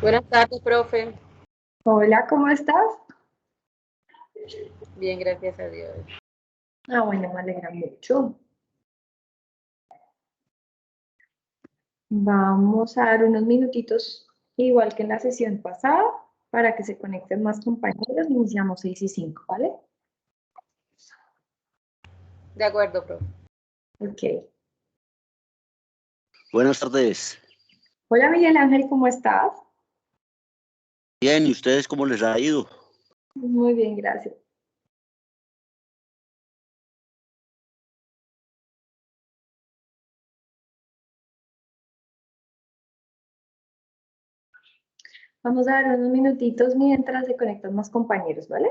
Buenas tardes, profe. Hola, ¿cómo estás? Bien, gracias a Dios. Ah, bueno, me alegra mucho. Vamos a dar unos minutitos, igual que en la sesión pasada, para que se conecten más compañeros. Iniciamos 6 y 5, ¿vale? De acuerdo, profe. Ok. Buenas tardes. Hola, Miguel Ángel, ¿cómo estás? Bien, ¿y ustedes cómo les ha ido? Muy bien, gracias. Vamos a dar unos minutitos mientras se conectan más compañeros, ¿vale?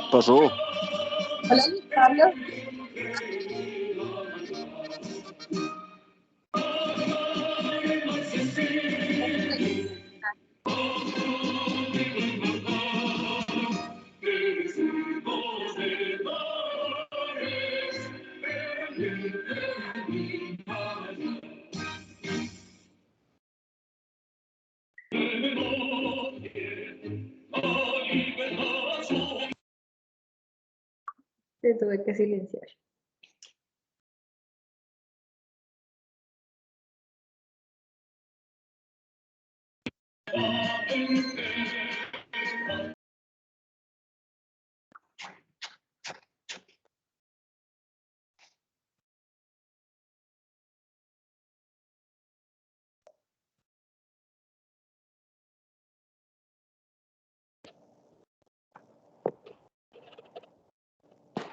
Pasó. Hola, Carlos. Te tuve que silenciar.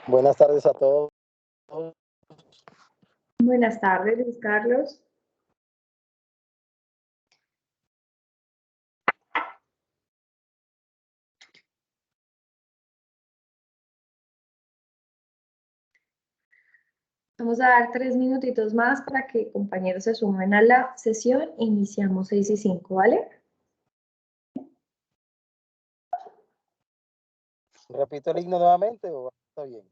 Buenas tardes a todos. Buenas tardes, Luis Carlos. Vamos a dar 3 minutitos más para que compañeros se sumen a la sesión. Iniciamos 6 y 5, ¿vale? ¿Repito el himno nuevamente o está bien?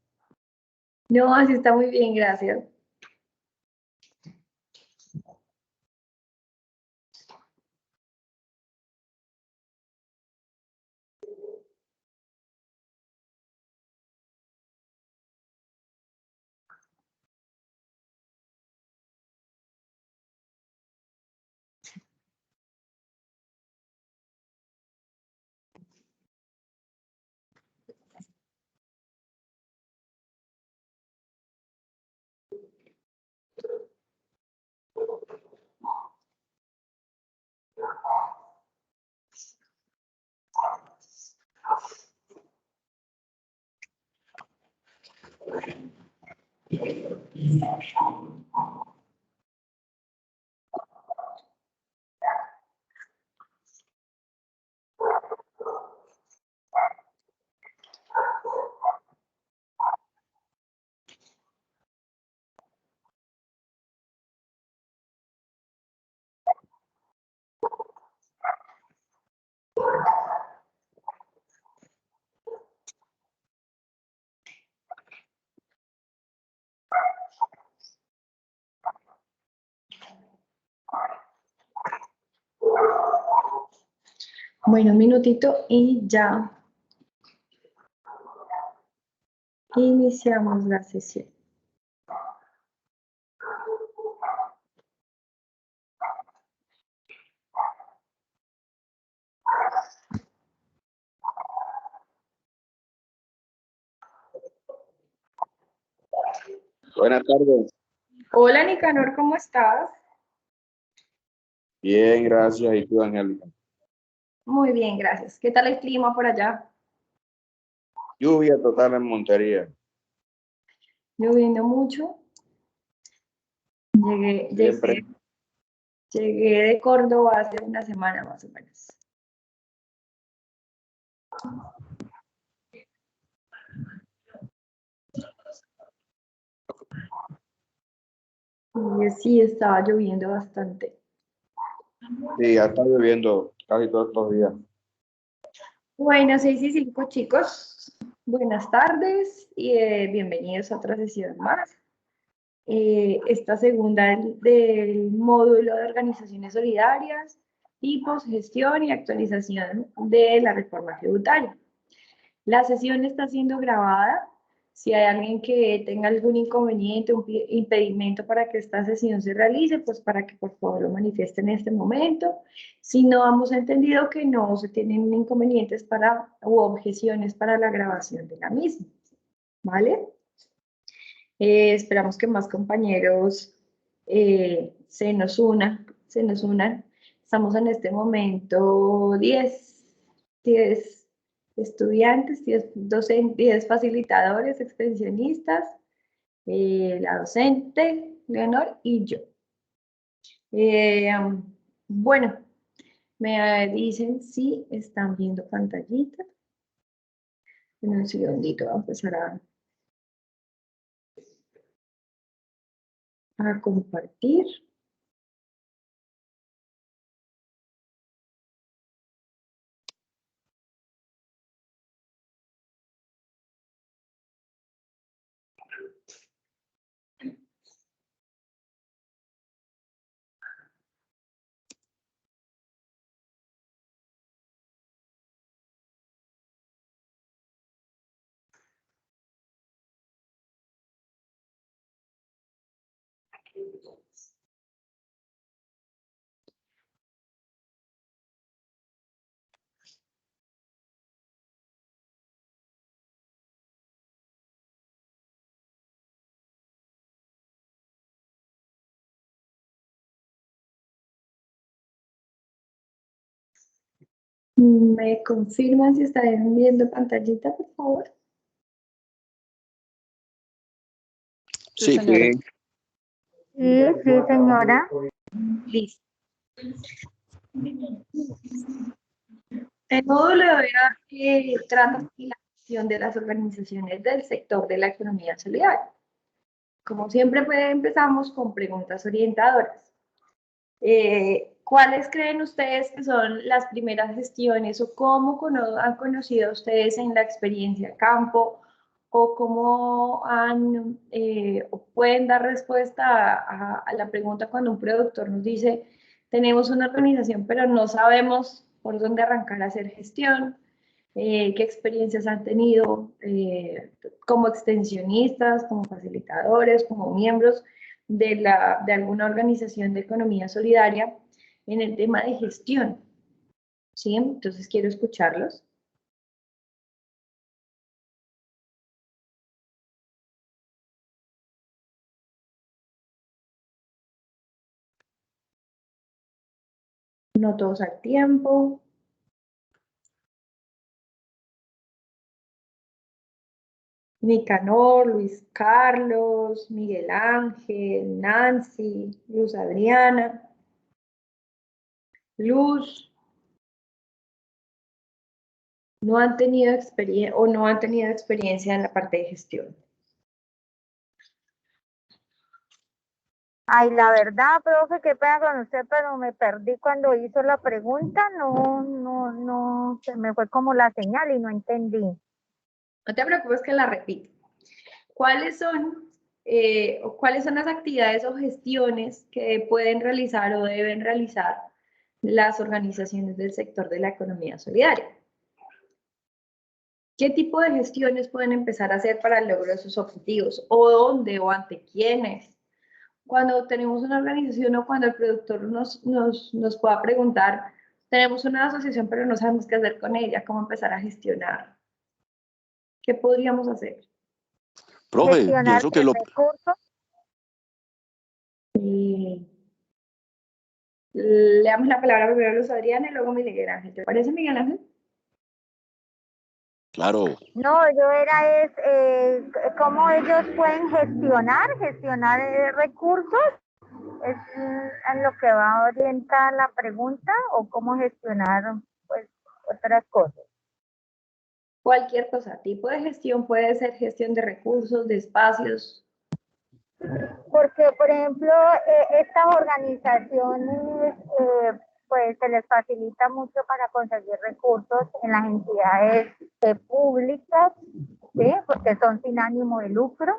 No, así está muy bien, gracias. Bueno, un minutito y ya iniciamos la sesión. Buenas tardes. Hola, Nicanor, ¿cómo estás? Bien, gracias. ¿Y tú, Angélica? Muy bien, gracias. ¿Qué tal el clima por allá? Lluvia total en Montería. Lloviendo mucho. Siempre. Llegué de Córdoba hace una semana más o menos. Y sí, estaba lloviendo bastante. Sí, ya está lloviendo casi todos los días. Bueno, 6:05, chicos. Buenas tardes y bienvenidos a otra sesión más. Esta segunda del módulo de organizaciones solidarias, tipos, gestión y actualización de la reforma tributaria. La sesión está siendo grabada. Si hay alguien que tenga algún inconveniente, un impedimento para que esta sesión se realice, pues para que por favor lo manifieste en este momento. Si no hemos entendido que no se tienen inconvenientes u objeciones para la grabación de la misma, ¿vale? Esperamos que más compañeros se nos unan. Estamos en este momento 10 estudiantes, 10 docentes, 10 facilitadores, extensionistas, la docente, Leonor y yo. Bueno, me dicen si están viendo pantallita. En un segundito, voy a empezar a compartir. ¿Me confirman si están viendo pantallita, por favor? Sí, señora. Sí, señora. Listo. El módulo de hoy trata de la gestión de las organizaciones del sector de la economía solidaria. Como siempre, pues, empezamos con preguntas orientadoras. ¿Cuáles creen ustedes que son las primeras gestiones o cómo han conocido ustedes en la experiencia campo o cómo han o pueden dar respuesta a la pregunta cuando un productor nos dice, tenemos una organización pero no sabemos por dónde arrancar a hacer gestión? ¿Qué experiencias han tenido como extensionistas, como facilitadores, como miembros de alguna organización de economía solidaria en el tema de gestión? ¿Sí? Entonces quiero escucharlos. No todos al tiempo. Nicanor, Luis Carlos, Miguel Ángel, Nancy, Luz Adriana, Luz. No han tenido experiencia o no han tenido experiencia en la parte de gestión. Ay, la verdad, profe, qué pena con usted, pero me perdí cuando hizo la pregunta, no, se me fue como la señal y no entendí. No te preocupes que la repito. ¿Cuáles son las actividades o gestiones que pueden realizar o deben realizar las organizaciones del sector de la economía solidaria? ¿Qué tipo de gestiones pueden empezar a hacer para el logro de sus objetivos? ¿O dónde o ante quiénes? Cuando tenemos una organización o cuando el productor nos pueda preguntar, tenemos una asociación pero no sabemos qué hacer con ella, cómo empezar a gestionar. ¿Qué podríamos hacer? Profe, Gestionar pienso que lo, recursos. Le damos la palabra primero a Luz Adriana y luego a Miguel Ángel. ¿Te parece, Miguel Ángel? claro, No, yo era cómo ellos pueden gestionar recursos, es en lo que va a orientar la pregunta, o cómo gestionar pues otras cosas. Cualquier cosa, tipo de gestión puede ser gestión de recursos, de espacios. Porque, por ejemplo, estas organizaciones, pues se les facilita mucho para conseguir recursos en las entidades públicas, ¿sí? Porque son sin ánimo de lucro.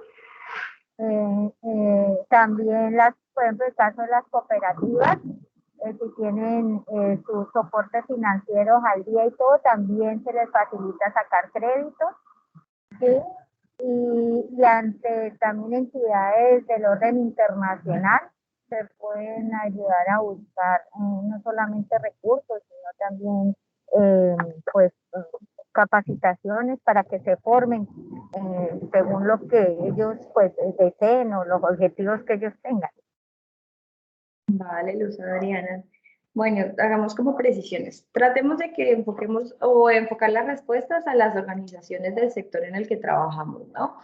También por ejemplo, el caso de las cooperativas, si tienen sus soportes financieros al día y todo, también se les facilita sacar créditos, ¿sí? Y ante también entidades del orden internacional se pueden ayudar a buscar no solamente recursos, sino también pues capacitaciones para que se formen según lo que ellos pues deseen o los objetivos que ellos tengan. Vale, Luz Adriana. Bueno, hagamos como precisiones. Tratemos de que enfoquemos o enfocar las respuestas a las organizaciones del sector en el que trabajamos, ¿no?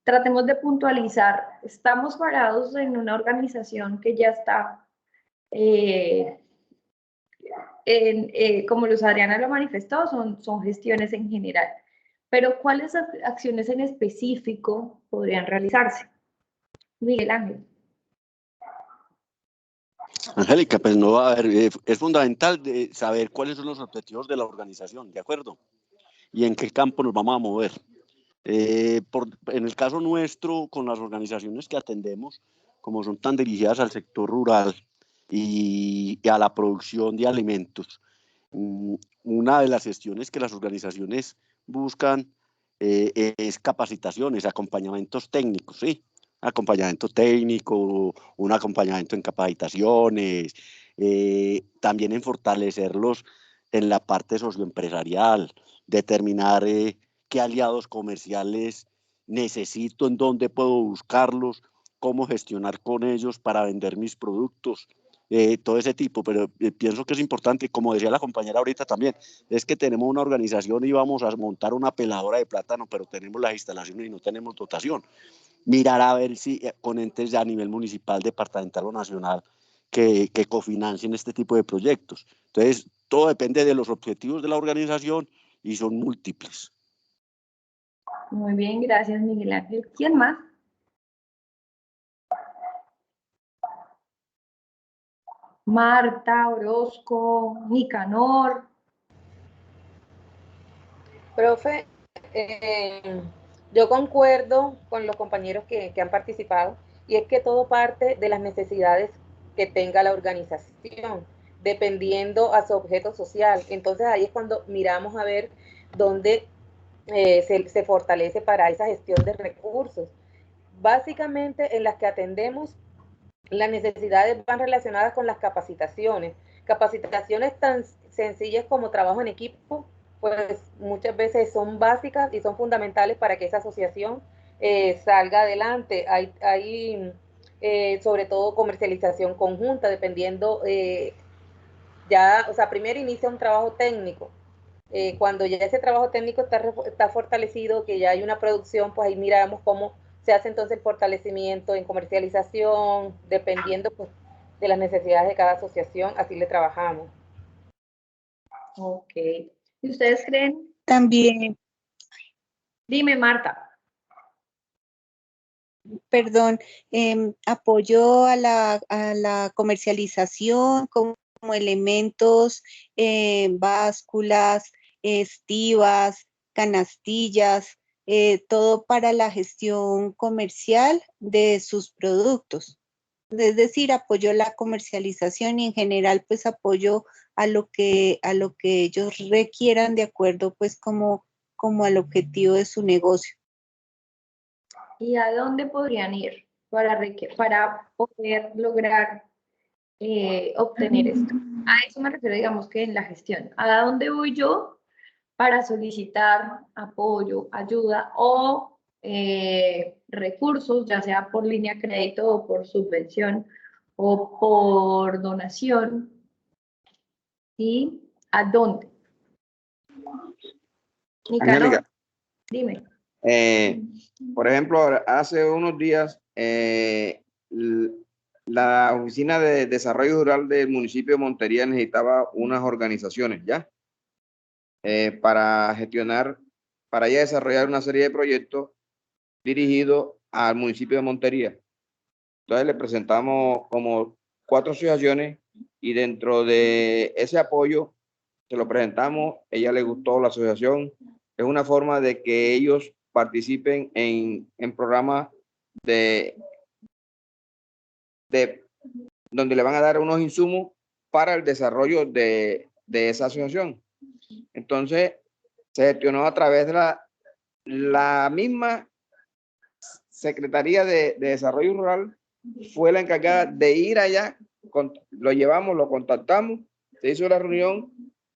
Tratemos de puntualizar. Estamos parados en una organización que ya está, como Luz Adriana lo manifestó, son gestiones en general. Pero ¿cuáles acciones en específico podrían realizarse? Miguel Ángel. Angélica, pues no va a haber, es fundamental de saber cuáles son los objetivos de la organización, ¿de acuerdo? Y en qué campo nos vamos a mover. En el caso nuestro, con las organizaciones que atendemos, como son tan dirigidas al sector rural y a la producción de alimentos, una de las gestiones que las organizaciones buscan es capacitaciones, acompañamientos técnicos, ¿sí? Acompañamiento técnico, un acompañamiento en capacitaciones, también en fortalecerlos en la parte socioempresarial, determinar qué aliados comerciales necesito, en dónde puedo buscarlos, cómo gestionar con ellos para vender mis productos, todo ese tipo, pero pienso que es importante, como decía la compañera ahorita también, es que tenemos una organización y vamos a montar una peladora de plátano, pero tenemos las instalaciones y no tenemos dotación. Mirar a ver si con entes ya a nivel municipal, departamental o nacional que cofinancien este tipo de proyectos. Entonces, todo depende de los objetivos de la organización y son múltiples. Muy bien, gracias Miguel Ángel. ¿Quién más? Marta, Orozco, Nicanor. Profe, yo concuerdo con los compañeros que han participado, y es que todo parte de las necesidades que tenga la organización, dependiendo a su objeto social. Entonces ahí es cuando miramos a ver dónde se fortalece para esa gestión de recursos. Básicamente en las que atendemos, las necesidades van relacionadas con las capacitaciones tan sencillas como trabajo en equipo, pues muchas veces son básicas y son fundamentales para que esa asociación salga adelante. Hay sobre todo comercialización conjunta, dependiendo, ya, o sea, primero inicia un trabajo técnico. Cuando ya ese trabajo técnico está fortalecido, que ya hay una producción, pues ahí miramos cómo se hace entonces el fortalecimiento en comercialización, dependiendo pues, de las necesidades de cada asociación, así le trabajamos. Ok. ¿Y ustedes creen? También, Dime, Marta. perdón, apoyo a la comercialización como elementos, básculas, estivas, canastillas, todo para la gestión comercial de sus productos. Es decir, apoyo la comercialización y en general pues apoyo a lo que ellos requieran de acuerdo pues como al objetivo de su negocio. ¿Y a dónde podrían ir para poder lograr obtener esto? A eso me refiero, digamos que en la gestión. ¿A dónde voy yo para solicitar apoyo, ayuda o recursos, ya sea por línea de crédito o por subvención o por donación? ¿Y a dónde? Nicanor, Angélica, dime. por ejemplo, hace unos días la Oficina de Desarrollo Rural del municipio de Montería necesitaba unas organizaciones, ¿ya? Para gestionar, para ya desarrollar una serie de proyectos dirigidos al municipio de Montería. Entonces le presentamos como 4 asociaciones y dentro de ese apoyo se lo presentamos, ella le gustó la asociación. Es una forma de que ellos participen en programas de donde le van a dar unos insumos para el desarrollo de esa asociación. Entonces, se gestionó a través de la misma Secretaría de Desarrollo Rural, fue la encargada de ir allá, lo llevamos, lo contactamos, se hizo la reunión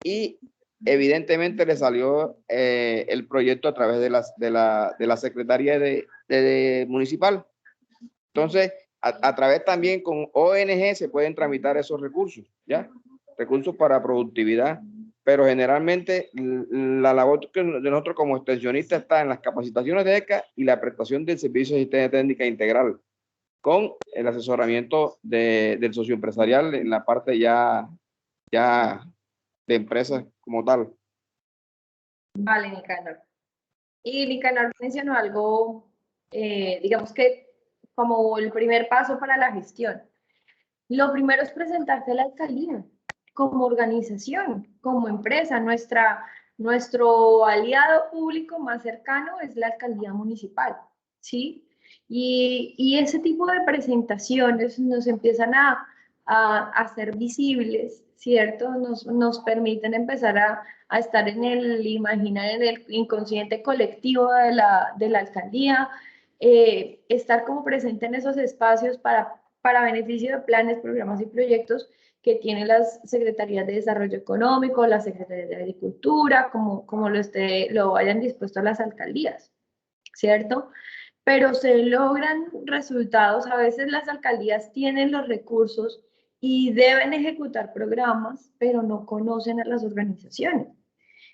y evidentemente le salió el proyecto a través de la Secretaría de Municipal. Entonces, a través también con ONG se pueden tramitar esos recursos, ¿ya? Recursos para productividad, pero generalmente la labor de nosotros como extensionistas está en las capacitaciones de ECA y la prestación del servicio de asistencia técnica integral, con el asesoramiento del socio empresarial en la parte ya de empresas como tal. Vale, Nicanor. Y Nicanor mencionó algo, digamos que como el primer paso para la gestión. Lo primero es presentarte a la alcaldía como organización, como empresa. Nuestro aliado público más cercano es la alcaldía municipal, ¿sí? Y ese tipo de presentaciones nos empiezan a hacer visibles, ¿cierto? Nos permiten empezar a estar en el inconsciente colectivo de la alcaldía, estar como presente en esos espacios para beneficio de planes, programas y proyectos que tienen las Secretarías de Desarrollo Económico, las Secretarías de Agricultura, como lo hayan dispuesto las alcaldías, ¿cierto? Pero se logran resultados, a veces las alcaldías tienen los recursos y deben ejecutar programas, pero no conocen a las organizaciones,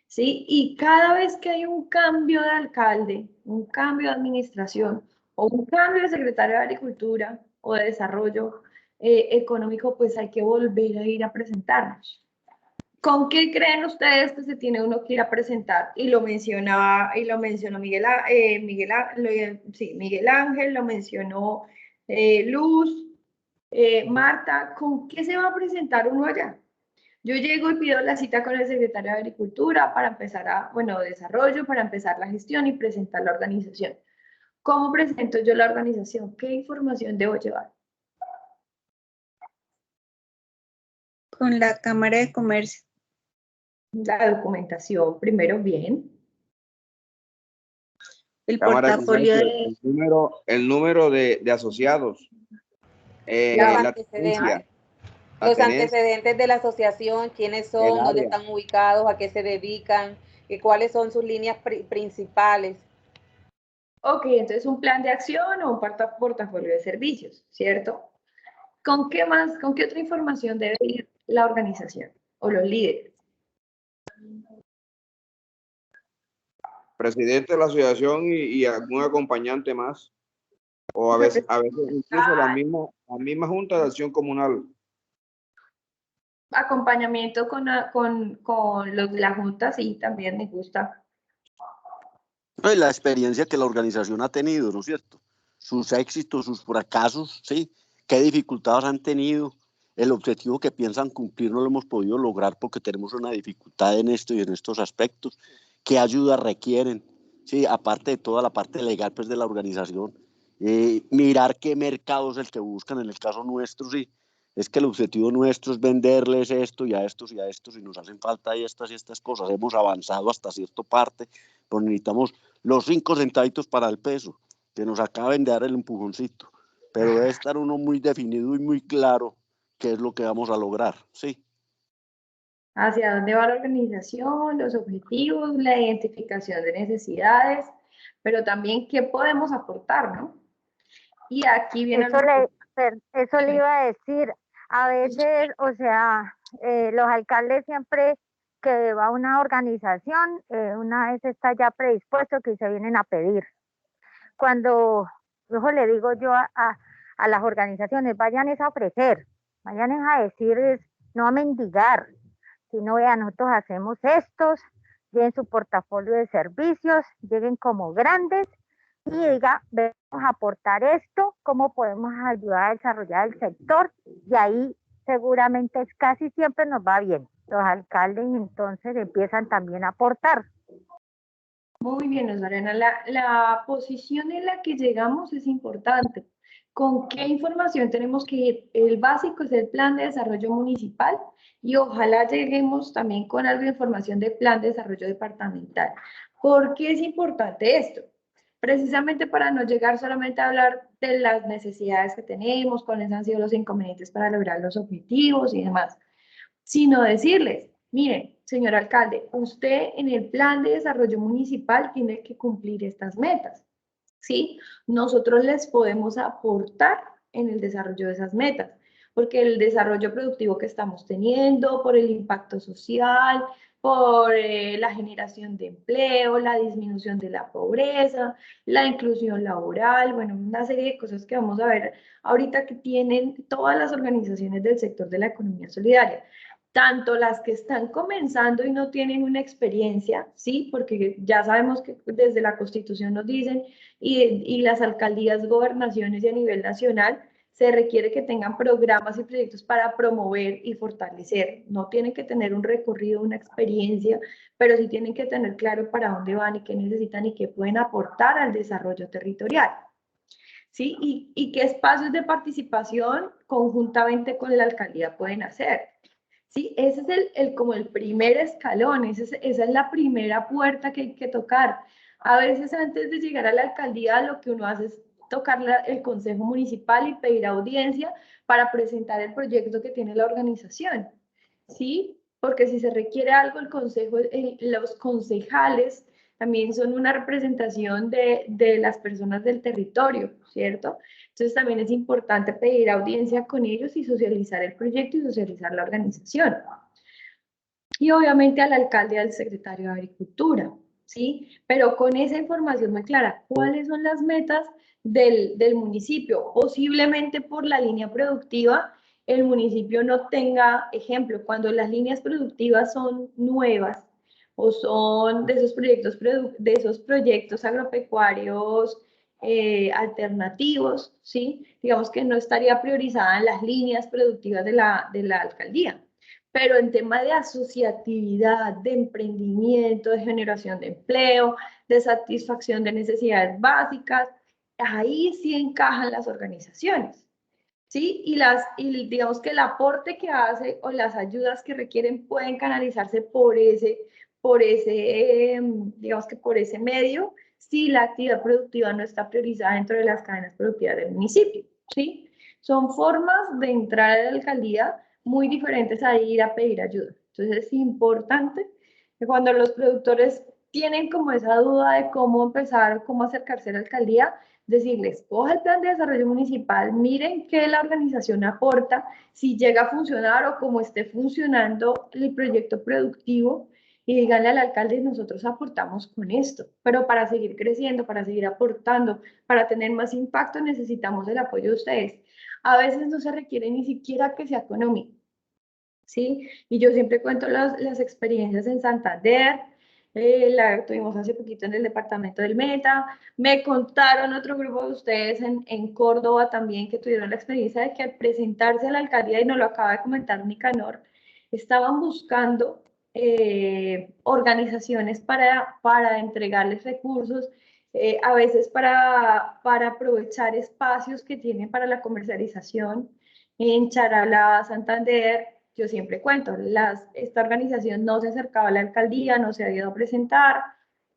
¿sí? Y cada vez que hay un cambio de alcalde, un cambio de administración o un cambio de secretario de Agricultura o de Desarrollo Económico, pues hay que volver a ir a presentarnos. ¿Con qué creen ustedes que se tiene uno que ir a presentar? Y lo mencionó Miguel Ángel, lo mencionó Luz. Marta, ¿con qué se va a presentar uno allá? Yo llego y pido la cita con el secretario de Agricultura para empezar desarrollo, para empezar la gestión y presentar la organización. ¿Cómo presento yo la organización? ¿Qué información debo llevar? Con la Cámara de Comercio. La documentación, primero, bien. El Cámara de portafolio Comercio, el número de asociados, la tenencia, Los antecedentes de la asociación, quiénes son, el dónde área. están ubicados, a qué se dedican, y cuáles son sus líneas principales. Ok, entonces un plan de acción o un portafolio de servicios, ¿cierto? ¿Con qué más, con qué otra información debe ir la organización o los líderes? Presidente de la asociación y algún acompañante más, o a veces incluso la misma Junta de Acción Comunal. Acompañamiento con la Junta, sí, también me gusta. Pues la experiencia que la organización ha tenido, ¿no es cierto? Sus éxitos, sus fracasos, ¿sí? ¿Qué dificultades han tenido? El objetivo que piensan cumplir no lo hemos podido lograr porque tenemos una dificultad en esto y en estos aspectos. ¿Qué ayuda requieren? Sí, aparte de toda la parte legal pues, de la organización. Mirar qué mercado es el que buscan. En el caso nuestro, sí, es que el objetivo nuestro es venderles esto y a estos y a estos y nos hacen falta estas y estas cosas. Hemos avanzado hasta cierta parte, pero necesitamos los 5 centavitos para el peso, que nos acaben de dar el empujoncito. Pero debe estar uno muy definido y muy claro qué es lo que vamos a lograr, ¿sí? Hacia dónde va la organización, los objetivos, la identificación de necesidades, pero también qué podemos aportar, ¿no? Y aquí viene... Eso le iba a decir. A veces, o sea, los alcaldes siempre que va a una organización, una vez está ya predispuesto que se vienen a pedir. Cuando, ojo, le digo yo a las organizaciones, vayan es a ofrecer, vayan es a decir, no a mendigar, sino vean, nosotros hacemos estos, lleguen su portafolio de servicios, lleguen como grandes y diga, vamos a aportar esto, cómo podemos ayudar a desarrollar el sector, y ahí seguramente casi siempre nos va bien. Los alcaldes entonces empiezan también a aportar. Muy bien, Lorena. La posición en la que llegamos es importante. ¿Con qué información tenemos que ir? El básico es el plan de desarrollo municipal y ojalá lleguemos también con algo de información del plan de desarrollo departamental. ¿Por qué es importante esto? Precisamente para no llegar solamente a hablar de las necesidades que tenemos, cuáles han sido los inconvenientes para lograr los objetivos y demás, sino decirles, miren, señor alcalde, usted en el plan de desarrollo municipal tiene que cumplir estas metas, ¿sí? Nosotros les podemos aportar en el desarrollo de esas metas, porque el desarrollo productivo que estamos teniendo, por el impacto social, por la generación de empleo, la disminución de la pobreza, la inclusión laboral, bueno, una serie de cosas que vamos a ver ahorita que tienen todas las organizaciones del sector de la economía solidaria. Tanto las que están comenzando y no tienen una experiencia, ¿sí? Porque ya sabemos que desde la Constitución nos dicen y las alcaldías, gobernaciones y a nivel nacional se requiere que tengan programas y proyectos para promover y fortalecer. No tienen que tener un recorrido, una experiencia, pero sí tienen que tener claro para dónde van y qué necesitan y qué pueden aportar al desarrollo territorial. ¿Sí? Y qué espacios de participación conjuntamente con la alcaldía pueden hacer. ¿Sí? Ese es como el primer escalón, esa es la primera puerta que hay que tocar. A veces antes de llegar a la alcaldía lo que uno hace es tocar el consejo municipal y pedir audiencia para presentar el proyecto que tiene la organización, ¿sí? Porque si se requiere algo, el consejo, los concejales también son una representación de las personas del territorio, ¿cierto? Entonces también es importante pedir audiencia con ellos y socializar el proyecto y socializar la organización. Y obviamente al alcalde y al secretario de Agricultura, ¿sí? Pero con esa información muy clara, ¿cuáles son las metas del municipio? Posiblemente por la línea productiva, el municipio no tenga, ejemplo, cuando las líneas productivas son nuevas o son de esos proyectos agropecuarios alternativos, ¿sí? Digamos que no estaría priorizada en las líneas productivas de la alcaldía. Pero en tema de asociatividad, de emprendimiento, de generación de empleo, de satisfacción de necesidades básicas, ahí sí encajan las organizaciones, ¿sí? Y digamos que el aporte que hace o las ayudas que requieren pueden canalizarse digamos que por ese medio, si la actividad productiva no está priorizada dentro de las cadenas productivas del municipio, ¿sí? Son formas de entrar a la alcaldía muy diferentes a ir a pedir ayuda. Entonces es importante que cuando los productores tienen como esa duda de cómo empezar, cómo acercarse a la alcaldía, decirles, coja el plan de desarrollo municipal, miren qué la organización aporta, si llega a funcionar o cómo esté funcionando el proyecto productivo, y díganle al alcalde, nosotros aportamos con esto, pero para seguir creciendo, para seguir aportando, para tener más impacto, necesitamos el apoyo de ustedes. A veces no se requiere ni siquiera que sea económico, ¿sí? Y yo siempre cuento las experiencias en Santander, la tuvimos hace poquito en el departamento del Meta, me contaron otro grupo de ustedes en Córdoba también que tuvieron la experiencia de que al presentarse a la alcaldía, y nos lo acaba de comentar Nicanor, estaban buscando organizaciones para entregarles recursos, a veces para aprovechar espacios que tienen para la comercialización. En Charalá, Santander, yo siempre cuento, esta organización no se acercaba a la alcaldía, no se había ido a presentar,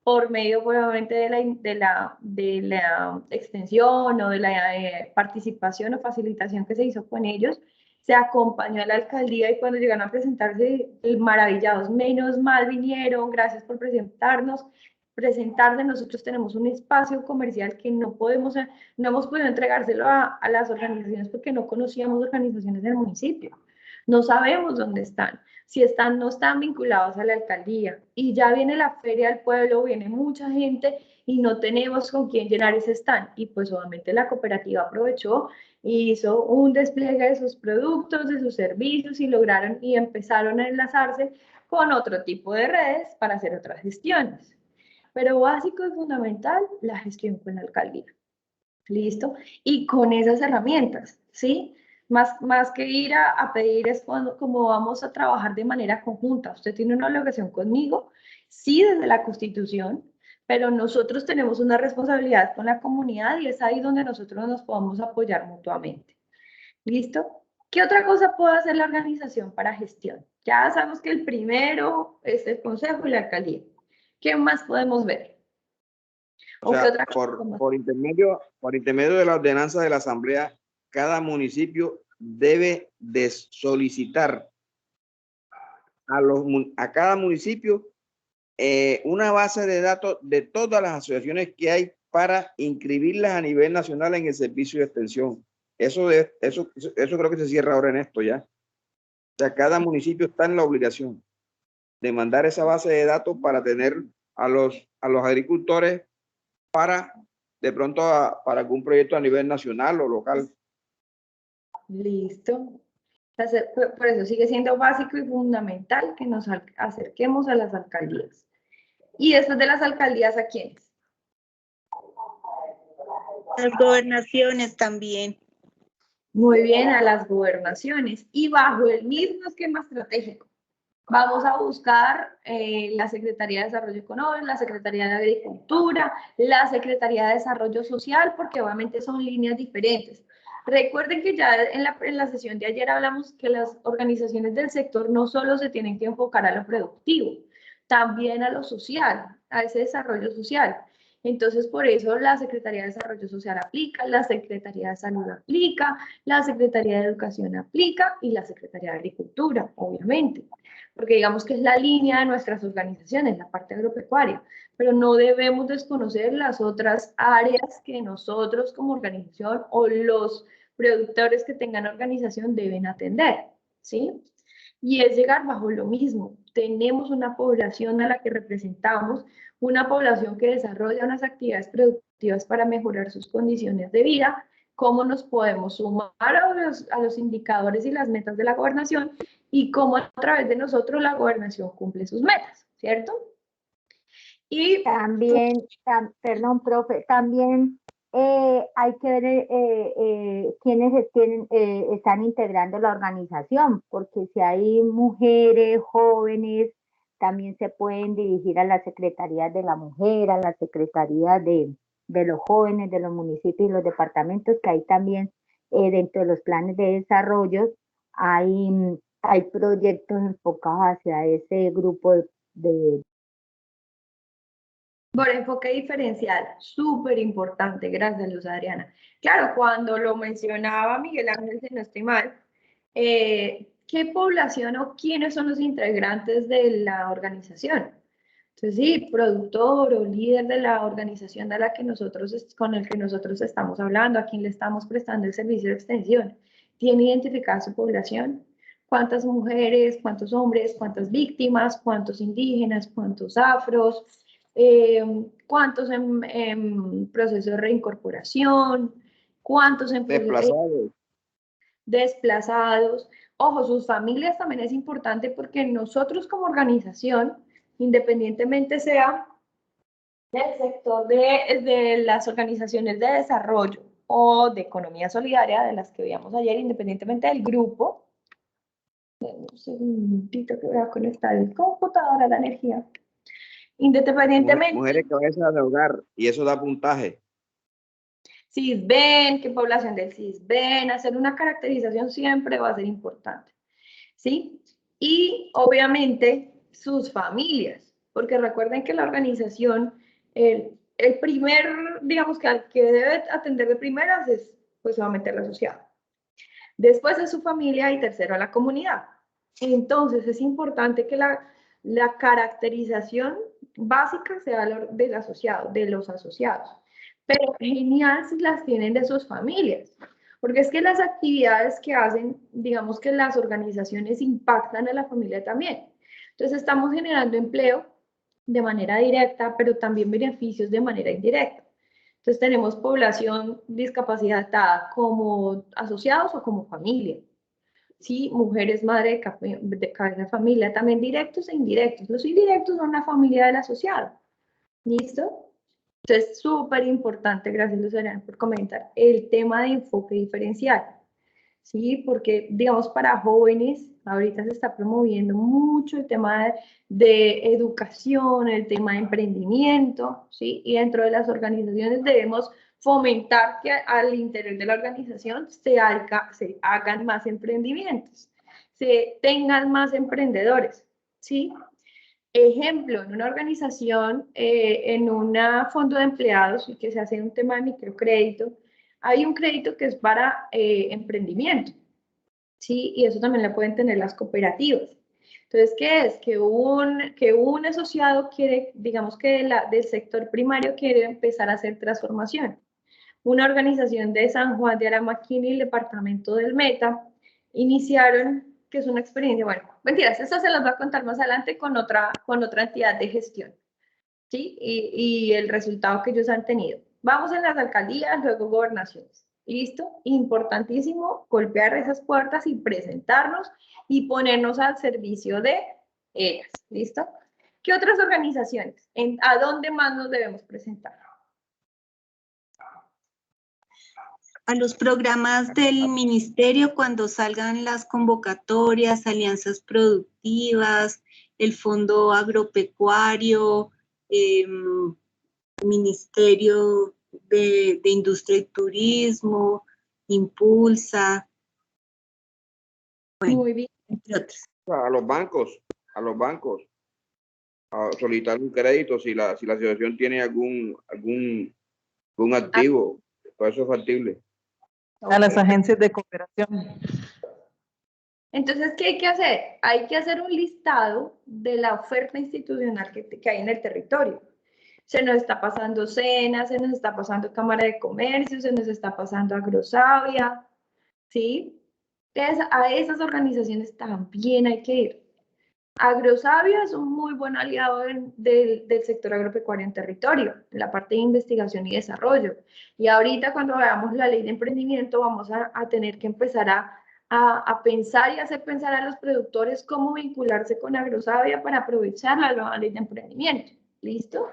por medio probablemente de la extensión o de la participación o facilitación que se hizo con ellos, se acompañó a la alcaldía y cuando llegaron a presentarse, maravillados, menos mal vinieron, gracias por presentarse, nosotros tenemos un espacio comercial que no hemos podido entregárselo a las organizaciones porque no conocíamos organizaciones del municipio. No sabemos dónde están. Si están, no están vinculados a la alcaldía. Y ya viene la feria del pueblo, viene mucha gente y no tenemos con quién llenar ese stand. Y pues obviamente la cooperativa aprovechó y hizo un despliegue de sus productos, de sus servicios y lograron y empezaron a enlazarse con otro tipo de redes para hacer otras gestiones. Pero básico y fundamental, la gestión con la alcaldía. ¿Listo? Y con esas herramientas, ¿sí? Más que ir a pedir es como vamos a trabajar de manera conjunta. Usted tiene una obligación conmigo, sí, desde la Constitución, pero nosotros tenemos una responsabilidad con la comunidad y es ahí donde nosotros nos podemos apoyar mutuamente. ¿Listo? ¿Qué otra cosa puede hacer la organización para gestión? Ya sabemos que el primero es el consejo y la alcaldía. ¿Qué más podemos ver? O sea, por intermedio de la ordenanza de la asamblea, cada municipio debe de solicitar a cada municipio una base de datos de todas las asociaciones que hay para inscribirlas a nivel nacional en el servicio de extensión. Eso creo que se cierra ahora en esto ya. O sea, cada municipio está en la obligación de mandar esa base de datos para tener a los agricultores para de pronto para algún proyecto a nivel nacional o local. Listo. Por eso sigue siendo básico y fundamental que nos acerquemos a las alcaldías. Y después de las alcaldías, ¿a quiénes? Las gobernaciones también. Muy bien, a las gobernaciones. Y bajo el mismo esquema estratégico, vamos a buscar la Secretaría de Desarrollo Económico, la Secretaría de Agricultura, la Secretaría de Desarrollo Social, porque obviamente son líneas diferentes. Recuerden que ya en la sesión de ayer hablamos que las organizaciones del sector no solo se tienen que enfocar a lo productivo, también a lo social, a ese desarrollo social. Entonces, por eso la Secretaría de Desarrollo Social aplica, la Secretaría de Salud aplica, la Secretaría de Educación aplica y la Secretaría de Agricultura, obviamente, porque digamos que es la línea de nuestras organizaciones, la parte agropecuaria, pero no debemos desconocer las otras áreas que nosotros como organización o los productores que tengan organización deben atender, ¿sí? Y es llegar bajo lo mismo. Tenemos una población a la que representamos, una población que desarrolla unas actividades productivas para mejorar sus condiciones de vida, cómo nos podemos sumar a los indicadores y las metas de la gobernación y cómo a través de nosotros la gobernación cumple sus metas, ¿cierto? Y también, perdón, profe, también hay que ver quiénes están integrando la organización, porque si hay mujeres, jóvenes, también se pueden dirigir a las secretarías de la mujer, a las secretarías de los jóvenes, de los municipios y los departamentos, que hay también dentro de los planes de desarrollo, hay proyectos enfocados hacia ese grupo de Por enfoque diferencial, súper importante, gracias Luz Adriana. Claro, cuando lo mencionaba Miguel Ángel, si no estoy mal, ¿qué población o quiénes son los integrantes de la organización? Entonces, sí, productor o líder de la organización de la que con el que nosotros estamos hablando, a quien le estamos prestando el servicio de extensión, ¿tiene identificada su población? ¿Cuántas mujeres, cuántos hombres, cuántas víctimas, cuántos indígenas, cuántos afros? ¿Cuántos en proceso de reincorporación? ¿Cuántos en proceso desplazados? Ojo, sus familias también es importante porque nosotros como organización, independientemente sea del sector de las organizaciones de desarrollo o de economía solidaria, de las que veíamos ayer, independientemente del grupo, un segundito que voy a conectar el computador a la energía. Independientemente. Mujeres cabezas de hogar, y eso da puntaje. CISBEN, qué población del CISBEN, hacer una caracterización siempre va a ser importante, ¿sí? Y obviamente sus familias, porque recuerden que la organización, el primer, digamos que al que debe atender de primeras es, pues obviamente el asociado. Después es su familia y tercero a la comunidad. Entonces es importante que la caracterización básica sea del asociado, de los asociados. Pero genial si las tienen de sus familias, porque es que las actividades que hacen, digamos que las organizaciones impactan a la familia también. Entonces estamos generando empleo de manera directa, pero también beneficios de manera indirecta. Entonces tenemos población discapacitada como asociados o como familia. Sí, mujeres madre de cabeza de familia, también directos e indirectos. Los indirectos son la familia del asociado. ¿Listo? Entonces, súper importante, gracias Luzana por comentar, el tema de enfoque diferencial, ¿sí? Porque, digamos, para jóvenes, ahorita se está promoviendo mucho el tema de educación, el tema de emprendimiento, ¿sí? Y dentro de las organizaciones debemos fomentar que al interior de la organización se hagan más emprendimientos, se tengan más emprendedores, ¿sí? Ejemplo, en una organización, en un fondo de empleados, y que se hace un tema de microcrédito, hay un crédito que es para emprendimiento, ¿sí? Y eso también lo pueden tener las cooperativas. Entonces, ¿qué es? Que un asociado quiere, digamos que del sector primario quiere empezar a hacer transformación. Una organización de San Juan de Aramaquini, el departamento del Meta, iniciaron, que es una experiencia, bueno, mentiras, eso se las va a contar más adelante con otra entidad de gestión, ¿sí? Y el resultado que ellos han tenido. Vamos en las alcaldías, luego gobernaciones. ¿Listo? Importantísimo golpear esas puertas y presentarnos y ponernos al servicio de ellas. ¿Listo? ¿Qué otras organizaciones? ¿A dónde más nos debemos presentar? A los programas del ministerio cuando salgan las convocatorias, alianzas productivas, el fondo agropecuario, ministerio de Industria y Turismo, Impulsa, bueno, muy bien, entre otros. A los bancos, a solicitar un crédito si la asociación tiene algún activo, todo eso es factible. A las agencias de cooperación. Entonces, ¿qué hay que hacer? Hay que hacer un listado de la oferta institucional que hay en el territorio. Se nos está pasando SENA, se nos está pasando Cámara de Comercio, se nos está pasando Agrosavia, ¿sí? Entonces, a esas organizaciones también hay que ir. Agrosavia es un muy buen aliado del sector agropecuario en territorio, en la parte de investigación y desarrollo. Y ahorita cuando veamos la ley de emprendimiento vamos a tener que empezar a pensar y hacer pensar a los productores cómo vincularse con Agrosavia para aprovechar la nueva ley de emprendimiento. ¿Listo?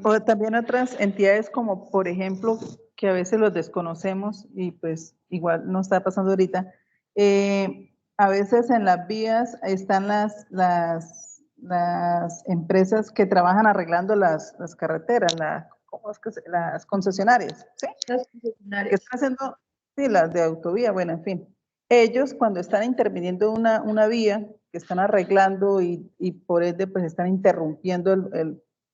O también otras entidades como, por ejemplo, que a veces los desconocemos y pues igual no está pasando ahorita. A veces en las vías están las empresas que trabajan arreglando las carreteras, ¿cómo es que las concesionarias, ¿sí? Los Que funcionarios. están haciendo, sí, las de autovía, bueno, en fin. Ellos cuando están interviniendo una vía, que están arreglando y por ende pues están interrumpiendo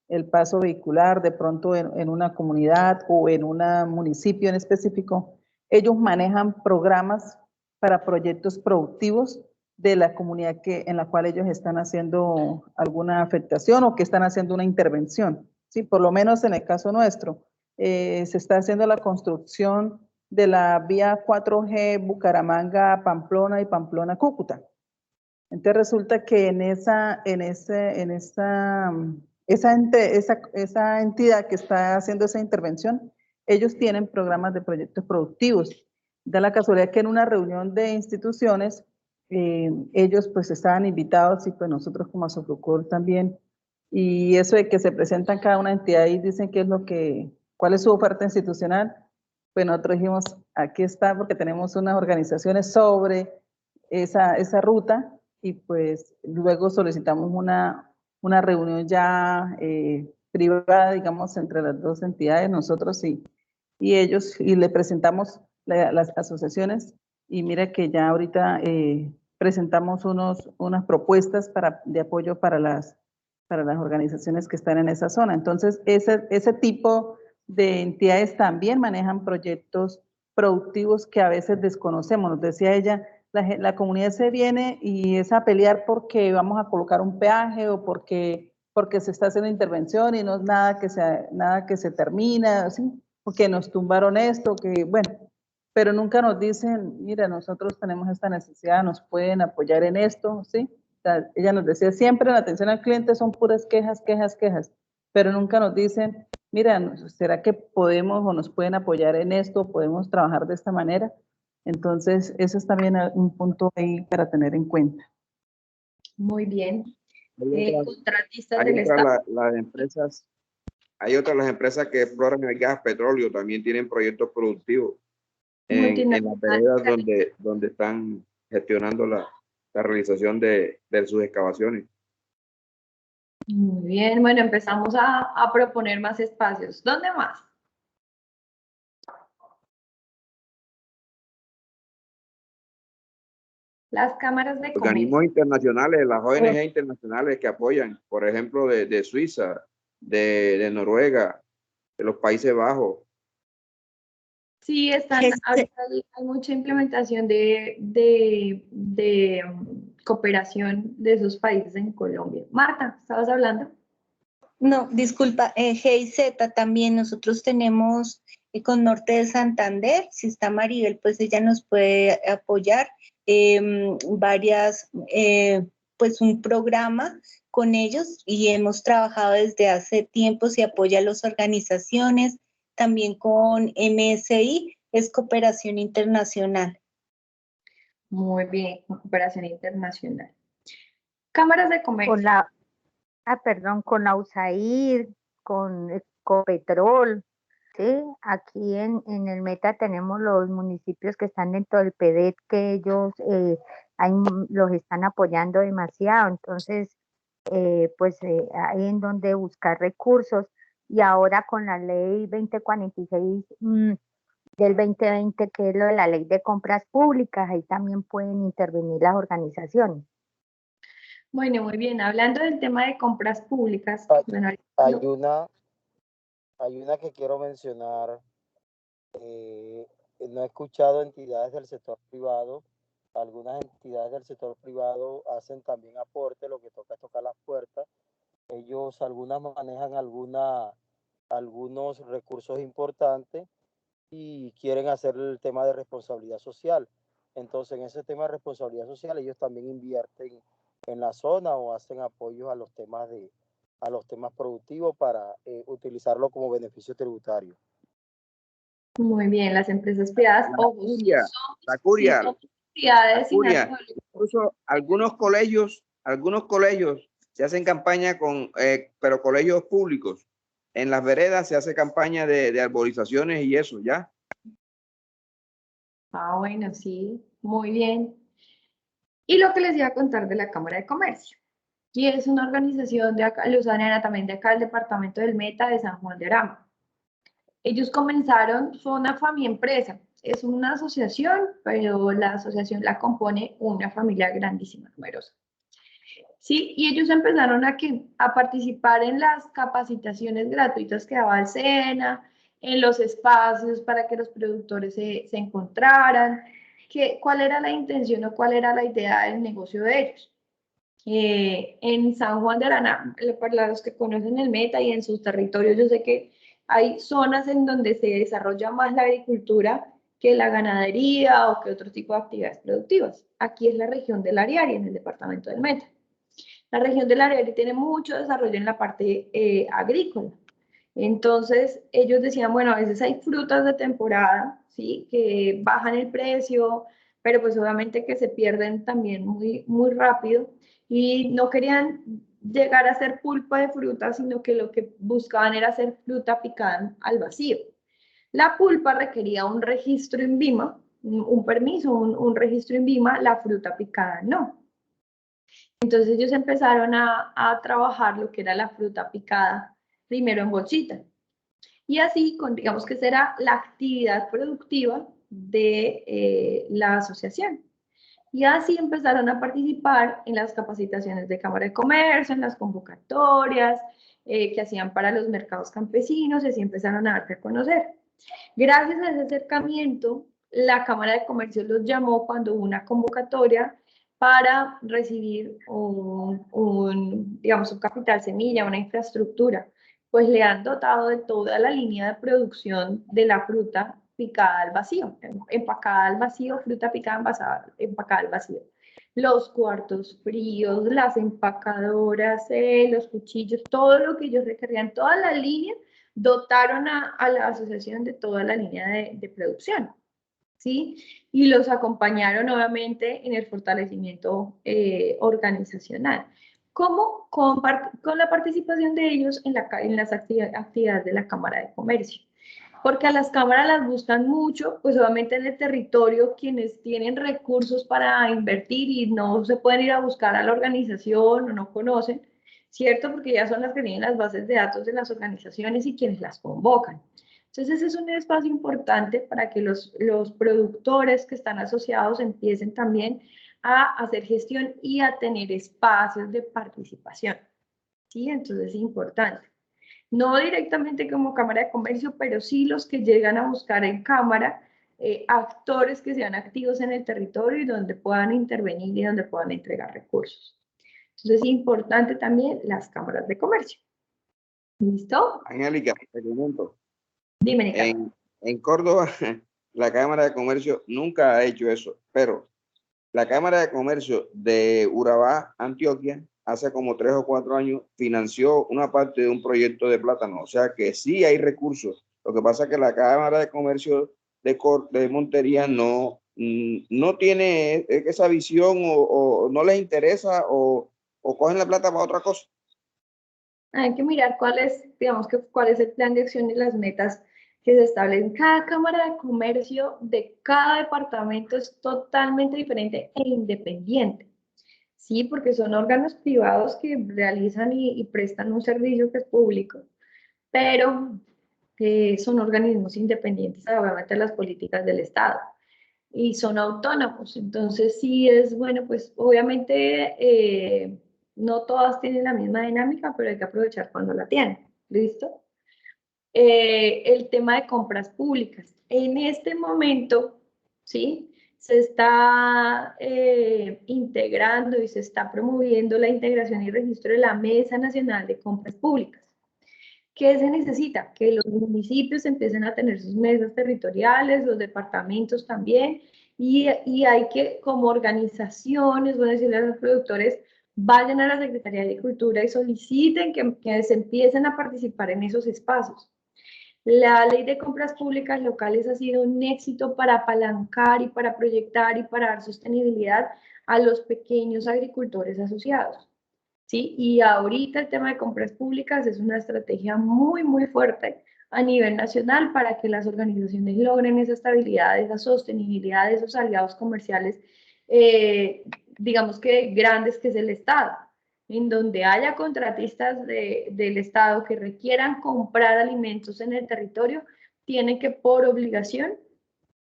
el paso vehicular de pronto en una comunidad o en un municipio en específico, ellos manejan programas para proyectos productivos de la comunidad en la cual ellos están haciendo alguna afectación o que están haciendo una intervención. Sí, por lo menos en el caso nuestro, se está haciendo la construcción de la vía 4G Bucaramanga-Pamplona y Pamplona-Cúcuta. Entonces resulta que esa entidad que está haciendo esa intervención, ellos tienen programas de proyectos productivos. Da la casualidad que en una reunión de instituciones, ellos pues estaban invitados y pues nosotros como Asofrucor también. Y eso de que se presentan cada una entidad y dicen cuál es su oferta institucional, pues nosotros dijimos, aquí está porque tenemos unas organizaciones sobre esa ruta y pues luego solicitamos una reunión ya privada, digamos, entre las dos entidades, nosotros y ellos, y le presentamos las asociaciones y mira que ya ahorita presentamos unas propuestas de apoyo para las organizaciones que están en esa zona. Entonces, ese tipo de entidades también manejan proyectos productivos que a veces desconocemos. Nos decía ella, la comunidad se viene y es a pelear porque vamos a colocar un peaje o porque se está haciendo intervención y no es nada que se termina, ¿sí? Porque nos tumbaron esto, que bueno, pero nunca nos dicen, mira, nosotros tenemos esta necesidad, nos pueden apoyar en esto, ¿sí? O sea, ella nos decía, siempre en atención al cliente son puras quejas, quejas, quejas, pero nunca nos dicen, mira, ¿será que podemos o nos pueden apoyar en esto? ¿Podemos trabajar de esta manera? Entonces, eso es también un punto ahí para tener en cuenta. Muy bien. Contratistas Hay del Estado. las empresas, hay otras las empresas que exploran el gas, petróleo, también tienen proyectos productivos en las veredas donde están gestionando la realización de sus excavaciones. Muy bien, bueno, empezamos a proponer más espacios. ¿Dónde más? Las cámaras de comercio. Organismos internacionales, las ONG internacionales que apoyan, por ejemplo, de Suiza, de Noruega, de los Países Bajos. Sí, ahorita hay mucha implementación de cooperación de esos países en Colombia. Marta, ¿estabas hablando? No, disculpa, GIZ también nosotros tenemos con Norte de Santander, si está Maribel, pues ella nos puede apoyar, pues un programa con ellos y hemos trabajado desde hace tiempo, se apoya a las organizaciones, también con MSI, es Cooperación Internacional. Muy bien, cooperación internacional. Cámaras de comercio. Con la USAID, con Ecopetrol, ¿sí? Aquí en el Meta tenemos los municipios que están dentro del PEDET, que ellos los están apoyando demasiado, entonces, hay en donde buscar recursos, y ahora con la ley 2046 del 2020, que es lo de la ley de compras públicas, ahí también pueden intervenir las organizaciones. Bueno, muy bien. Hablando del tema de compras públicas, hay una que quiero mencionar. No he escuchado entidades del sector privado. Algunas entidades del sector privado hacen también aporte, lo que toca es tocar las puertas. Ellos, algunas manejan algunos recursos importantes y quieren hacer el tema de responsabilidad social. Entonces, en ese tema de responsabilidad social, ellos también invierten en la zona o hacen apoyos a los temas productivos para utilizarlo como beneficio tributario. Muy bien, las empresas privadas. La curia. Incluso Incluso algunos colegios se hacen campaña con, pero colegios públicos. En las veredas se hace campaña de arborizaciones y eso, ¿ya? Ah, bueno, sí, muy bien. Y lo que les iba a contar de la Cámara de Comercio. Y es una organización de acá, Luzana, también de acá del departamento del Meta de San Juan de Arama. Ellos comenzaron, fue una familia empresa, es una asociación, pero la asociación la compone una familia grandísima, numerosa. Sí, y ellos empezaron a participar en las capacitaciones gratuitas que daba el SENA, en los espacios para que los productores se encontraran, cuál era la intención o cuál era la idea del negocio de ellos. En San Juan de Arana, para los que conocen el Meta y en sus territorios, yo sé que hay zonas en donde se desarrolla más la agricultura que la ganadería o que otro tipo de actividades productivas. Aquí es la región del Ariari, en el departamento del Meta. La región del Ariari tiene mucho desarrollo en la parte agrícola. Entonces, ellos decían, bueno, a veces hay frutas de temporada, ¿sí? Que bajan el precio, pero pues obviamente que se pierden también muy, muy rápido y no querían llegar a hacer pulpa de fruta, sino que lo que buscaban era hacer fruta picada al vacío. La pulpa requería un registro en VIMA, un permiso, un registro en VIMA, la fruta picada no. Entonces ellos empezaron a trabajar lo que era la fruta picada, primero en bolsita. Y así, digamos que será la actividad productiva de la asociación. Y así empezaron a participar en las capacitaciones de Cámara de Comercio, en las convocatorias que hacían para los mercados campesinos, y así empezaron a darse a conocer. Gracias a ese acercamiento, la Cámara de Comercio los llamó cuando hubo una convocatoria para recibir digamos, un capital semilla, una infraestructura, pues le han dotado de toda la línea de producción de la fruta picada al vacío, empacada al vacío, fruta picada empacada al vacío. Los cuartos fríos, las empacadoras, los cuchillos, todo lo que ellos requerían, toda la línea, dotaron a la asociación de toda la línea de producción, ¿sí? Y los acompañaron obviamente en el fortalecimiento organizacional. ¿Cómo? Con la participación de ellos en las actividades de la Cámara de Comercio. Porque a las cámaras las buscan mucho, pues obviamente en el territorio quienes tienen recursos para invertir y no se pueden ir a buscar a la organización o no conocen, ¿cierto? Porque ya son las que tienen las bases de datos de las organizaciones y quienes las convocan. Entonces es un espacio importante para que los productores que están asociados empiecen también a hacer gestión y a tener espacios de participación, ¿sí? Entonces es importante. No directamente como Cámara de Comercio, pero sí los que llegan a buscar en Cámara actores que sean activos en el territorio y donde puedan intervenir y donde puedan entregar recursos. Entonces es importante también las cámaras de comercio. ¿Listo? Angélica, te comento. Dime, Nicaragua. En Córdoba, la Cámara de Comercio nunca ha hecho eso, pero la Cámara de Comercio de Urabá, Antioquia, hace como 3 o 4 años financió una parte de un proyecto de plátano, o sea que sí hay recursos. Lo que pasa es que la Cámara de Comercio de Montería no tiene esa visión o no les interesa o cogen la plata para otra cosa. Hay que mirar cuál es el plan de acción y las metas que se establecen. Cada Cámara de Comercio de cada departamento es totalmente diferente e independiente. Sí, porque son órganos privados que realizan y prestan un servicio que es público, pero son organismos independientes, obviamente, de las políticas del Estado y son autónomos. Entonces, sí es bueno, pues obviamente no todas tienen la misma dinámica, pero hay que aprovechar cuando la tienen. ¿Listo? El tema de compras públicas. En este momento, ¿sí? Se está integrando y se está promoviendo la integración y registro de la Mesa Nacional de Compras Públicas. ¿Qué se necesita? Que los municipios empiecen a tener sus mesas territoriales, los departamentos también, y hay que, como organizaciones, voy a decirle a los productores, vayan a la Secretaría de Agricultura y soliciten que se empiecen a participar en esos espacios. La ley de compras públicas locales ha sido un éxito para apalancar y para proyectar y para dar sostenibilidad a los pequeños agricultores asociados. ¿sí? Y ahorita el tema de compras públicas es una estrategia muy, muy fuerte a nivel nacional para que las organizaciones logren esa estabilidad, esa sostenibilidad de esos aliados comerciales, digamos que grandes, que es el Estado, en donde haya contratistas del Estado que requieran comprar alimentos en el territorio, tienen que por obligación,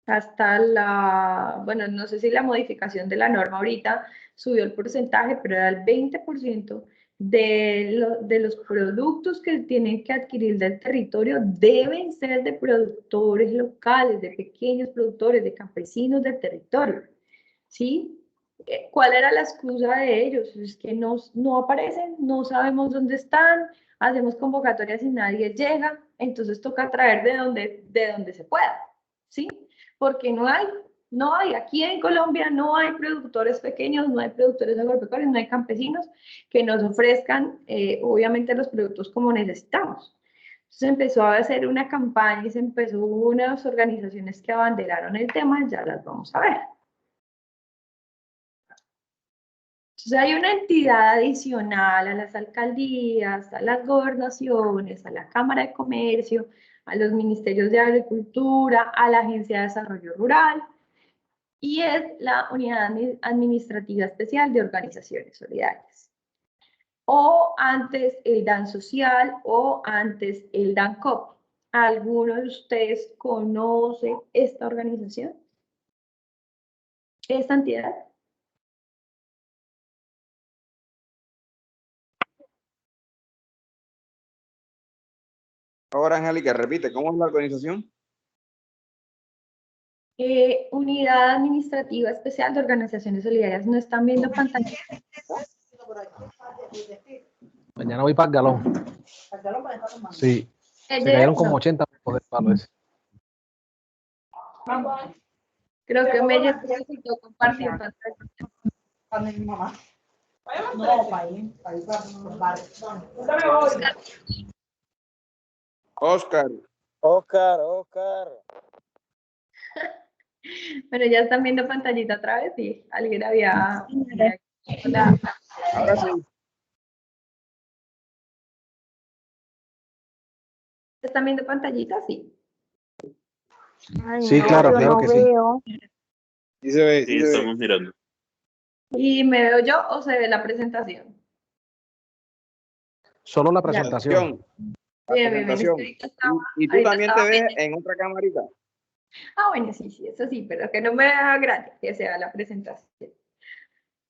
hasta la, bueno, no sé si la modificación de la norma ahorita subió el porcentaje, pero era el 20% de los productos que tienen que adquirir del territorio deben ser de productores locales, de pequeños productores, de campesinos del territorio, ¿sí? ¿Cuál era la excusa de ellos? Es que no aparecen, no sabemos dónde están, hacemos convocatorias y nadie llega, entonces toca traer de donde se pueda, ¿sí? Porque no hay, aquí en Colombia no hay productores pequeños, no hay productores agropecuarios, no hay campesinos que nos ofrezcan, obviamente, los productos como necesitamos. Entonces empezó a hacer una campaña y se empezó unas organizaciones que abanderaron el tema, ya las vamos a ver. Entonces hay una entidad adicional a las alcaldías, a las gobernaciones, a la Cámara de Comercio, a los ministerios de Agricultura, a la Agencia de Desarrollo Rural, y es la Unidad Administrativa Especial de Organizaciones Solidarias. O antes el DAN Social o antes el DANCOP. ¿Alguno de ustedes conoce esta organización? ¿Esta entidad? Ahora, Angélica, repite, ¿cómo es la organización? Unidad Administrativa Especial de Organizaciones Solidarias. ¿No están viendo pantalla? Mañana voy para el galón. Sí. Se cayeron como 80 por el palo ese. Creo que me necesito compartir pantalla. Oscar. Bueno, ya están viendo pantallita otra vez y alguien había... Ahora sí. ¿Están viendo pantallita? Sí. Ay, Sí, no, claro, yo claro no que sí. veo. Sí se ve, Sí, sí se ve. estamos mirando. ¿Y me veo yo o se ve la presentación? Solo la presentación. La Bien, bien, bien. Es que presentación. Y tú ahorita también te estaba ves pendiente. en otra camarita. Ah, bueno, sí, sí, eso sí, pero que no me haga grande, que sea la presentación.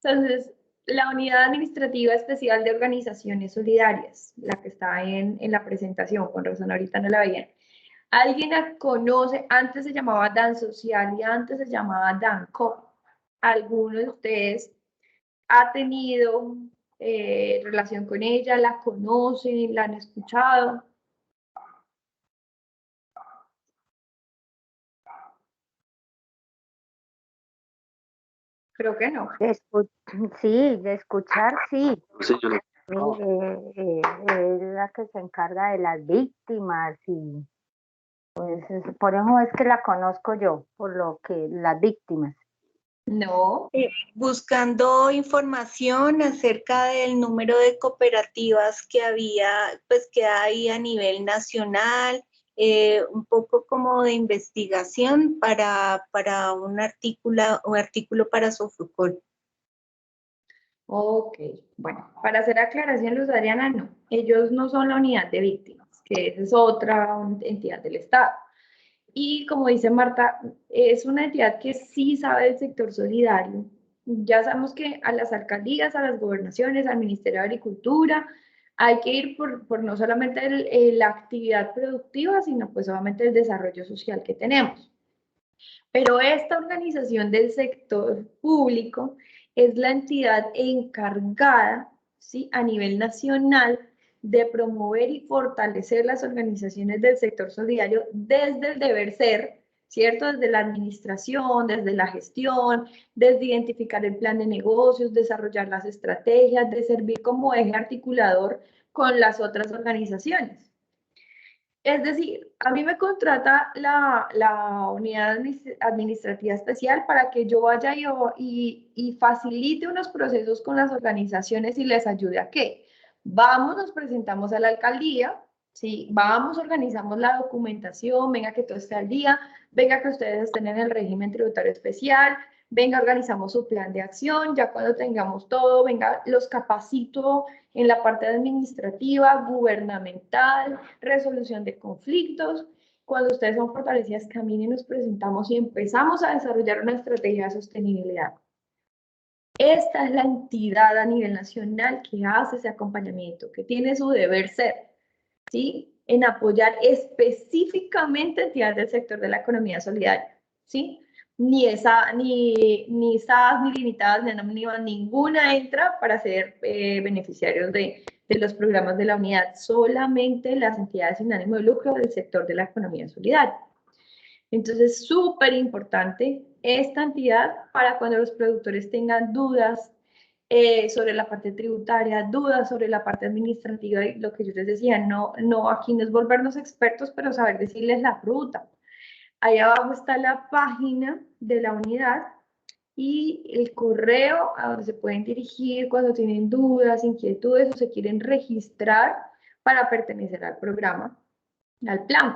Entonces, la Unidad Administrativa Especial de Organizaciones Solidarias, la que está en la presentación, con razón ahorita no la veían. ¿Alguien la conoce? Antes se llamaba DAN Social y antes se llamaba DANCOP. ¿Alguno de ustedes ha tenido relación con ella? ¿La conocen? ¿La han escuchado? Creo que no. Sí, de escuchar, sí. Sí, yo no. Es la que se encarga de las víctimas y pues por eso es que la conozco yo, por lo que las víctimas. No. Buscando información acerca del número de cooperativas que había, pues que hay a nivel nacional, un poco como de investigación para un artículo para Sofrucol. Ok, bueno, para hacer aclaración, Luz Adriana, no. Ellos no son la unidad de víctimas, que esa es otra entidad del Estado. Y como dice Marta, es una entidad que sí sabe del sector solidario. Ya sabemos que a las alcaldías, a las gobernaciones, al Ministerio de Agricultura, hay que ir por no solamente la actividad productiva, sino pues obviamente el desarrollo social que tenemos. Pero esta organización del sector público es la entidad encargada, ¿sí?, a nivel nacional de promover y fortalecer las organizaciones del sector solidario desde el deber ser, ¿cierto? Desde la administración, desde la gestión, desde identificar el plan de negocios, desarrollar las estrategias, de servir como eje articulador con las otras organizaciones. Es decir, a mí me contrata la unidad administrativa especial para que yo vaya y facilite unos procesos con las organizaciones y les ayude a qué. Vamos, nos presentamos a la alcaldía, ¿sí? Vamos, organizamos la documentación, venga que todo esté al día, venga que ustedes estén en el régimen tributario especial, venga, organizamos su plan de acción, ya cuando tengamos todo, venga, los capacito en la parte administrativa, gubernamental, resolución de conflictos. Cuando ustedes son fortalecidas, caminen, nos presentamos y empezamos a desarrollar una estrategia de sostenibilidad. Esta es la entidad a nivel nacional que hace ese acompañamiento, que tiene su deber ser, ¿sí? En apoyar específicamente entidades del sector de la economía solidaria, ¿sí? Ni SAS, ni limitadas, ni ninguna entra para ser beneficiarios de los programas de la unidad, solamente las entidades sin ánimo de lucro del sector de la economía solidaria. Entonces, súper importante esta entidad para cuando los productores tengan dudas sobre la parte tributaria, dudas sobre la parte administrativa y lo que yo les decía, no aquí no es volvernos expertos, pero saber decirles la ruta. Ahí abajo está la página de la unidad y el correo a donde se pueden dirigir cuando tienen dudas, inquietudes o se quieren registrar para pertenecer al programa, al plan,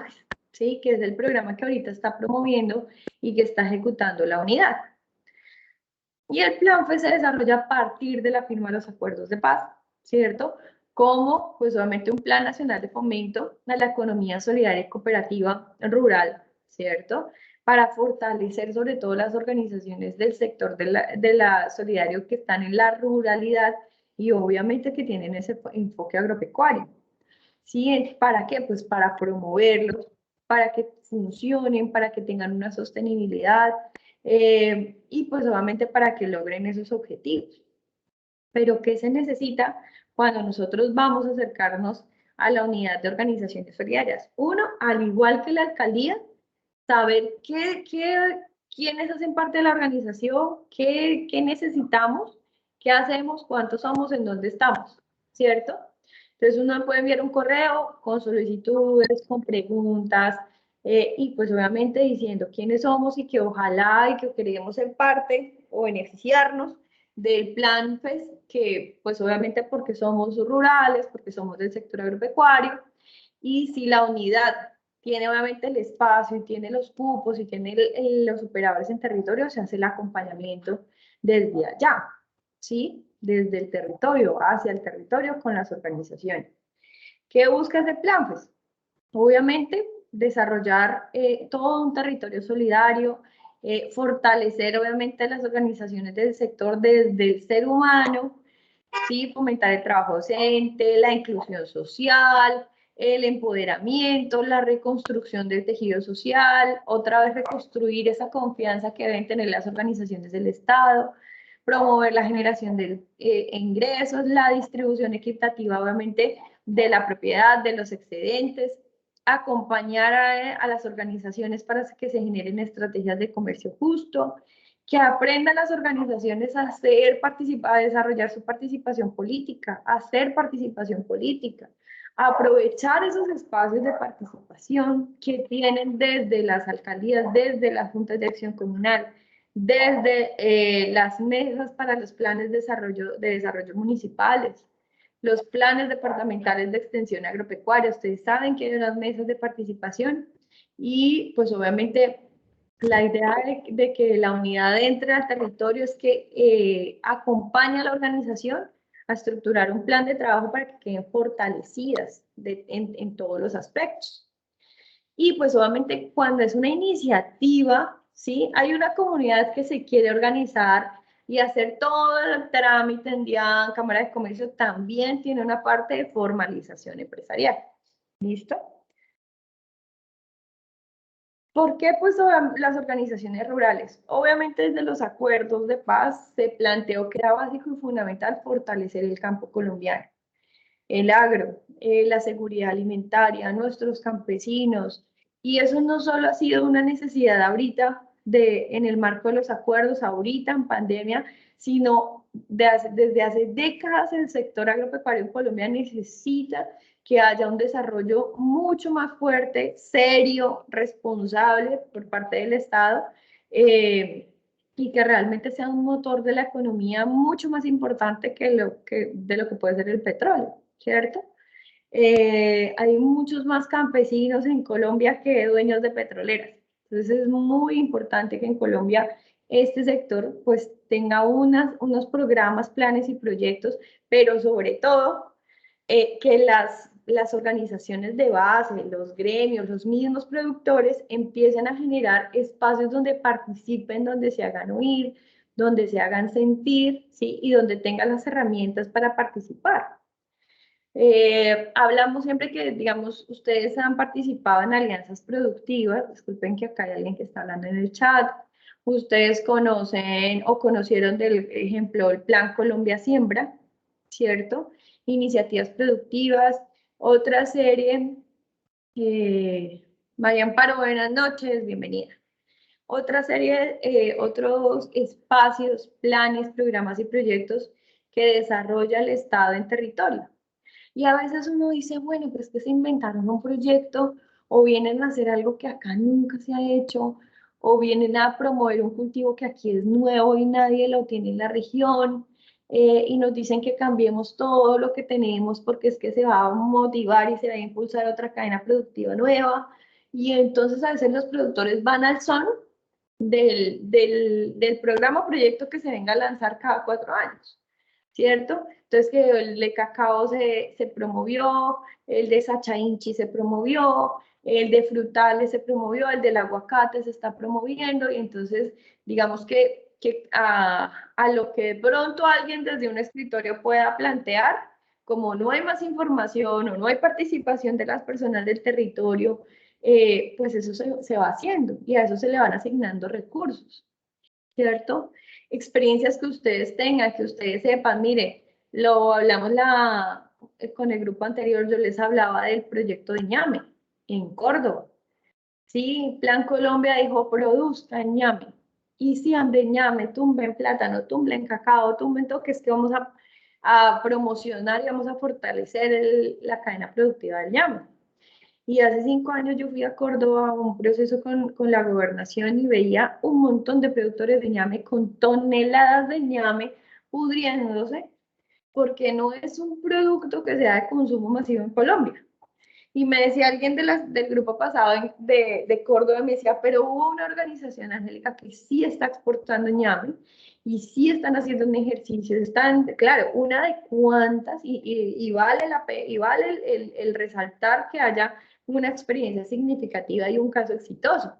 ¿sí? Que es el programa que ahorita está promoviendo y que está ejecutando la unidad. Y el plan se desarrolla a partir de la firma de los acuerdos de paz, ¿cierto? Como, pues obviamente, un plan nacional de fomento a la economía solidaria y cooperativa rural, ¿cierto? Para fortalecer sobre todo las organizaciones del sector de la solidario que están en la ruralidad y obviamente que tienen ese enfoque agropecuario. ¿Sí? ¿Para qué? Pues para promoverlos, para que funcionen, para que tengan una sostenibilidad y pues obviamente para que logren esos objetivos. Pero ¿qué se necesita cuando nosotros vamos a acercarnos a la unidad de organizaciones solidarias? Uno, al igual que la alcaldía, saber quiénes hacen parte de la organización, qué necesitamos, qué hacemos, cuántos somos, en dónde estamos, ¿cierto? Entonces uno puede enviar un correo con solicitudes, con preguntas y pues obviamente diciendo quiénes somos y que ojalá y que queremos ser parte o beneficiarnos del plan, pues que pues obviamente porque somos rurales, porque somos del sector agropecuario y si la unidad tiene obviamente el espacio y tiene los cupos y tiene los operadores en territorio, se hace el acompañamiento desde allá, ¿sí? Desde el territorio, hacia el territorio con las organizaciones. ¿Qué busca ese plan? Pues, obviamente, desarrollar todo un territorio solidario, fortalecer obviamente las organizaciones del sector desde el ser humano, ¿sí? Fomentar el trabajo docente, la inclusión social, el empoderamiento, la reconstrucción del tejido social, otra vez reconstruir esa confianza que deben tener las organizaciones del Estado, promover la generación de ingresos, la distribución equitativa, obviamente, de la propiedad, de los excedentes, acompañar a las organizaciones para que se generen estrategias de comercio justo, que aprendan las organizaciones a desarrollar su participación política, a hacer participación política, a aprovechar esos espacios de participación que tienen desde las alcaldías, desde las juntas de acción comunal, desde las mesas para los planes de desarrollo municipales, los planes departamentales de extensión agropecuaria. Ustedes saben que hay unas mesas de participación y pues obviamente la idea de que la unidad entre al territorio es que acompaña a la organización a estructurar un plan de trabajo para que queden fortalecidas en todos los aspectos. Y pues obviamente cuando es una iniciativa, ¿sí? Hay una comunidad que se quiere organizar y hacer todo el trámite en DIAN, Cámara de Comercio, también tiene una parte de formalización empresarial. ¿Listo? ¿Por qué pues las organizaciones rurales? Obviamente desde los acuerdos de paz se planteó que era básico y fundamental fortalecer el campo colombiano, el agro, la seguridad alimentaria, nuestros campesinos, y eso no solo ha sido una necesidad ahorita en el marco de los acuerdos, ahorita en pandemia, sino desde hace décadas el sector agropecuario en Colombia necesita que haya un desarrollo mucho más fuerte, serio, responsable por parte del Estado, y que realmente sea un motor de la economía mucho más importante de lo que puede ser el petróleo, ¿cierto? Hay muchos más campesinos en Colombia que dueños de petroleras. Entonces es muy importante que en Colombia este sector pues tenga unos programas, planes y proyectos, pero sobre todo que las organizaciones de base, los gremios, los mismos productores empiecen a generar espacios donde participen, donde se hagan oír, donde se hagan sentir, ¿sí? Y donde tengan las herramientas para participar. Hablamos siempre que, digamos, ustedes han participado en alianzas productivas. Disculpen que acá hay alguien que está hablando en el chat. Ustedes conocen o conocieron del ejemplo el Plan Colombia Siembra, ¿cierto? Iniciativas productivas, otra serie. María Amparo, buenas noches, bienvenida. Otra serie, otros espacios, planes, programas y proyectos que desarrolla el Estado en territorio. Y a veces uno dice, bueno, pues que se inventaron un proyecto o vienen a hacer algo que acá nunca se ha hecho, o vienen a promover un cultivo que aquí es nuevo y nadie lo tiene en la región, y nos dicen que cambiemos todo lo que tenemos porque es que se va a motivar y se va a impulsar otra cadena productiva nueva. Y entonces a veces los productores van al son del programa o proyecto que se venga a lanzar cada 4 años, ¿cierto? Entonces que el de cacao se promovió, el de sachainchi se promovió, el de frutales se promovió, el del aguacate se está promoviendo, y entonces digamos que a lo que de pronto alguien desde un escritorio pueda plantear, como no hay más información o no hay participación de las personas del territorio, pues eso se va haciendo y a eso se le van asignando recursos, ¿cierto? Experiencias que ustedes tengan, que ustedes sepan, mire, lo hablamos con el grupo anterior, yo les hablaba del proyecto de ñame en Córdoba. Sí, Plan Colombia dijo, produzcan ñame. Y si de ñame, tumben plátano, tumben cacao, tumben todo, que es que vamos a promocionar y vamos a fortalecer la cadena productiva del ñame. Y hace 5 años yo fui a Córdoba a un proceso con la gobernación y veía un montón de productores de ñame con toneladas de ñame pudriéndose porque no es un producto que sea de consumo masivo en Colombia. Y me decía alguien del grupo pasado de Córdoba, me decía, pero hubo una organización, Angélica, que sí está exportando ñame y sí están haciendo un ejercicio, están, claro, una de cuantas, y vale el resaltar que haya una experiencia significativa y un caso exitoso.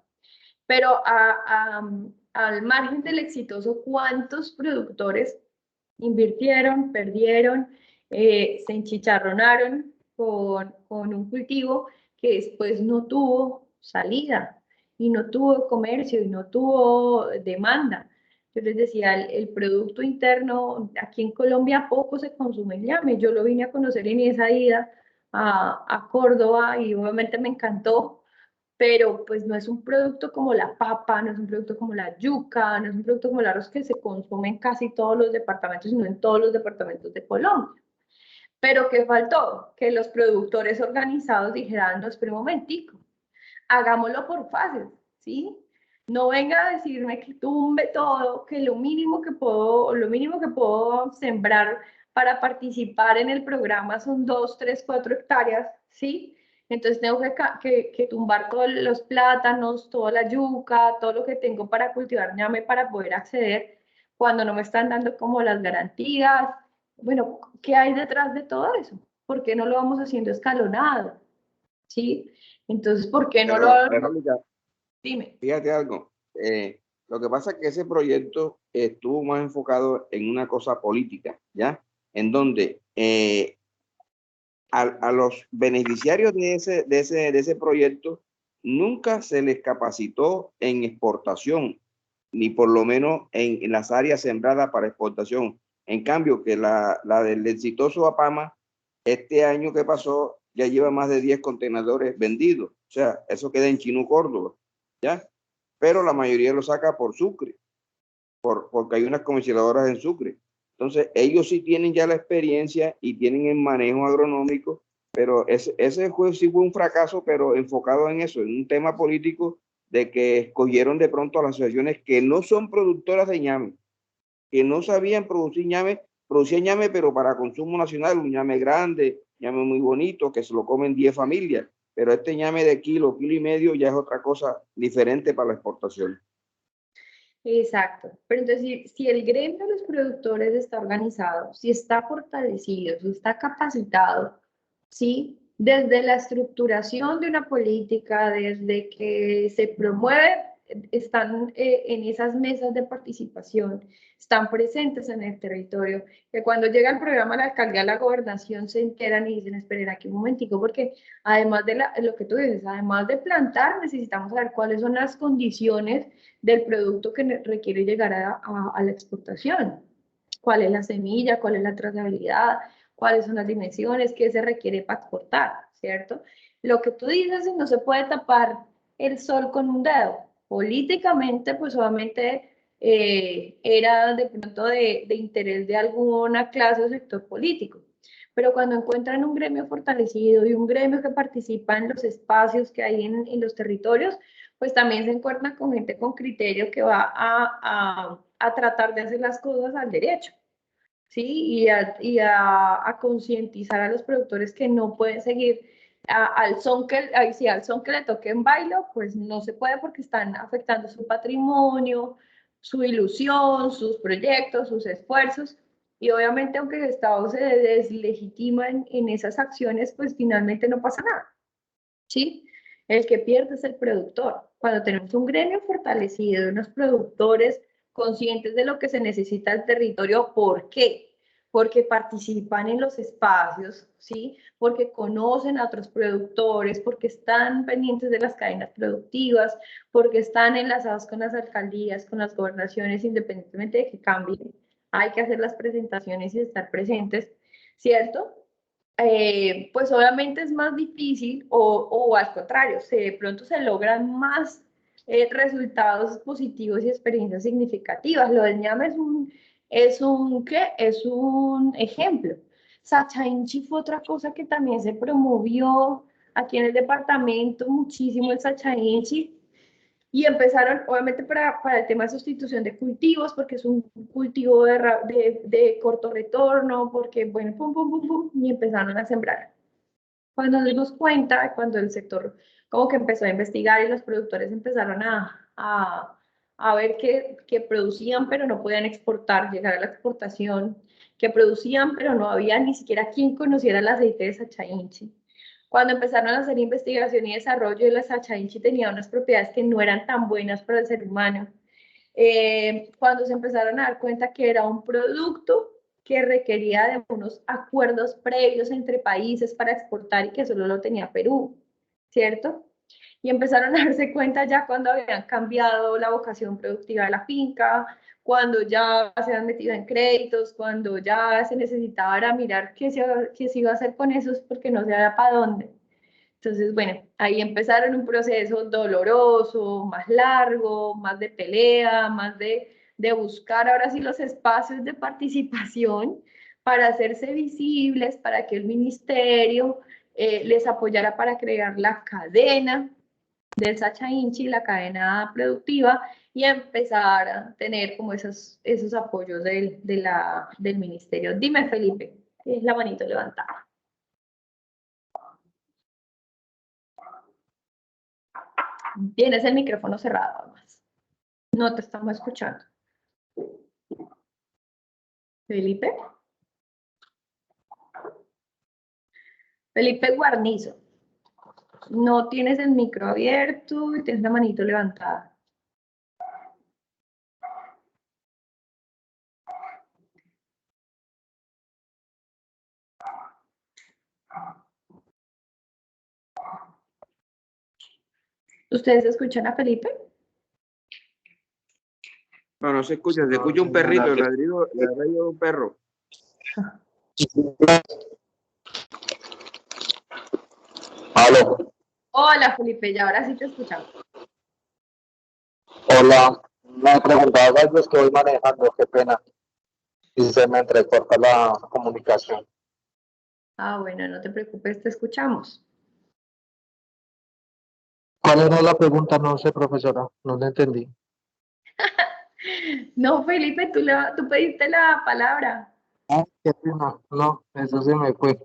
Pero al margen del exitoso, ¿cuántos productores invirtieron, perdieron, se enchicharronaron con un cultivo que después no tuvo salida y no tuvo comercio y no tuvo demanda? Yo les decía, el producto interno, aquí en Colombia poco se consume el ñame. Yo lo vine a conocer en esa ida a Córdoba y obviamente me encantó, pero pues no es un producto como la papa, no es un producto como la yuca, no es un producto como el arroz que se consume en casi todos los departamentos, sino en todos los departamentos de Colombia. Pero ¿qué faltó? Que los productores organizados dijeran, no, espera un momentico, hagámoslo por fases, ¿sí? No venga a decirme que tumbe todo, que lo mínimo que puedo sembrar para participar en el programa son 2, 3, 4 hectáreas, ¿sí? Entonces tengo que tumbar todos los plátanos, toda la yuca, todo lo que tengo para cultivar ñame para poder acceder, cuando no me están dando como las garantías. Bueno, ¿qué hay detrás de todo eso? ¿Por qué no lo vamos haciendo escalonado? ¿Sí? Entonces, ¿por qué no lo...? Verónica, Dime. fíjate algo. Lo que pasa es que ese proyecto estuvo más enfocado en una cosa política, ¿ya? En donde a los beneficiarios de ese proyecto nunca se les capacitó en exportación, ni por lo menos en las áreas sembradas para exportación. En cambio, que la del exitoso APAMA, este año que pasó, ya lleva más de 10 contenedores vendidos. O sea, eso queda en Chinú, Córdoba, ¿ya? Pero la mayoría lo saca por Sucre, porque hay unas comercializadoras en Sucre. Entonces, ellos sí tienen ya la experiencia y tienen el manejo agronómico, pero ese sí fue un fracaso, pero enfocado en eso, en un tema político de que escogieron de pronto a las asociaciones que no son productoras de ñame, que no sabían producir ñame, producían ñame, pero para consumo nacional, un ñame grande, ñame muy bonito, que se lo comen 10 familias, pero este ñame de kilo y medio ya es otra cosa diferente para la exportación. Exacto. Pero entonces, si el gremio de los productores está organizado, si está fortalecido, si está capacitado, ¿sí? Desde la estructuración de una política, desde que se promueve, están en esas mesas de participación, están presentes en el territorio, que cuando llega el programa a la alcaldía, a la gobernación, se enteran y dicen, esperen aquí un momentico, porque además de lo que tú dices, además de plantar, necesitamos saber cuáles son las condiciones del producto que requiere llegar a la exportación. ¿Cuál es la semilla? ¿Cuál es la trazabilidad? ¿Cuáles son las dimensiones? ¿Qué se requiere para exportar? ¿Cierto? Lo que tú dices, no se puede tapar el sol con un dedo. Políticamente, pues obviamente era de pronto de interés de alguna clase o sector político. Pero cuando encuentran un gremio fortalecido y un gremio que participa en los espacios que hay en los territorios, pues también se encuentra con gente con criterio que va a tratar de hacer las cosas al derecho, ¿sí? Y a concientizar a los productores que no pueden seguir al son que le toque en bailo, pues no se puede porque están afectando su patrimonio, su ilusión, sus proyectos, sus esfuerzos. Y obviamente, aunque el Estado se deslegitima en esas acciones, pues finalmente no pasa nada, ¿sí? El que pierde es el productor. Cuando tenemos un gremio fortalecido, unos productores conscientes de lo que se necesita el territorio, ¿por qué? Porque participan en los espacios, ¿sí? Porque conocen a otros productores, porque están pendientes de las cadenas productivas, porque están enlazados con las alcaldías, con las gobernaciones, independientemente de que cambien. Hay que hacer las presentaciones y estar presentes, ¿cierto? Pues obviamente es más difícil o al contrario, de pronto se logran más resultados positivos y experiencias significativas. Lo del ñame ¿qué? Es un ejemplo. Sachainchi fue otra cosa que también se promovió aquí en el departamento, muchísimo el Sachainchi. Y empezaron, obviamente, para el tema de sustitución de cultivos, porque es un cultivo de corto retorno, porque, bueno, pum, pum, pum, pum, y empezaron a sembrar. Cuando nos dimos cuenta, cuando el sector como que empezó a investigar y los productores empezaron a ver que producían, pero no podían exportar, llegar a la exportación, que producían, pero no había ni siquiera quien conociera el aceite de Sachainchi. Cuando empezaron a hacer investigación y desarrollo, la Sachainchi tenía unas propiedades que no eran tan buenas para el ser humano. Cuando se empezaron a dar cuenta que era un producto que requería de unos acuerdos previos entre países para exportar y que solo lo tenía Perú, ¿cierto? Y empezaron a darse cuenta ya cuando habían cambiado la vocación productiva de la finca, cuando ya se habían metido en créditos, cuando ya se necesitaba mirar qué se iba a hacer con esos porque no sabía para dónde. Entonces, bueno, ahí empezaron un proceso doloroso, más largo, más de pelea, más de buscar ahora sí los espacios de participación para hacerse visibles, para que el ministerio les apoyara para crear la cadena del Sachainchi, la cadena productiva, y empezar a tener como esos apoyos del ministerio. Dime, Felipe, es la manito levantada. Tienes el micrófono cerrado, además. No te estamos escuchando. Felipe. Felipe Guarnizo. No tienes el micro abierto y tienes la manito levantada. ¿Ustedes escuchan a Felipe? No, no se escucha un perrito, el ladrido de un perro. Aló. Hola, Felipe, ya ahora sí te escuchamos. Hola, me preguntabas algo, es que voy manejando, qué pena. y se me entrecorta la comunicación. Ah, bueno, no te preocupes, te escuchamos. ¿Cuál era la pregunta? No sé, profesora, no la entendí. No, Felipe, tú pediste la palabra. Ah, no, eso se me fue.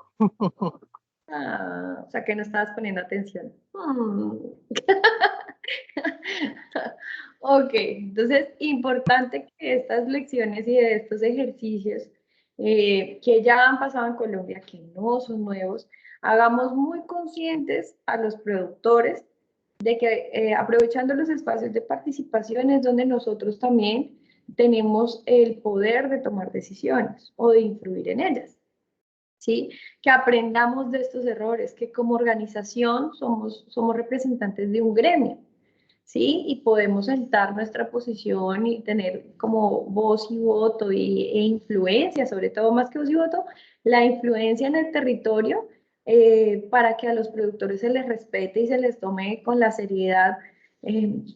Ah, o sea que no estabas poniendo atención. Ok, entonces importante que estas lecciones y de estos ejercicios que ya han pasado en Colombia, que no son nuevos, hagamos muy conscientes a los productores de que aprovechando los espacios de participación es donde nosotros también tenemos el poder de tomar decisiones o de influir en ellas. ¿Sí? Que aprendamos de estos errores, que como organización somos representantes de un gremio, ¿sí? Y podemos sentar nuestra posición y tener como voz y voto e influencia, sobre todo más que voz y voto, la influencia en el territorio para que a los productores se les respete y se les tome con la seriedad,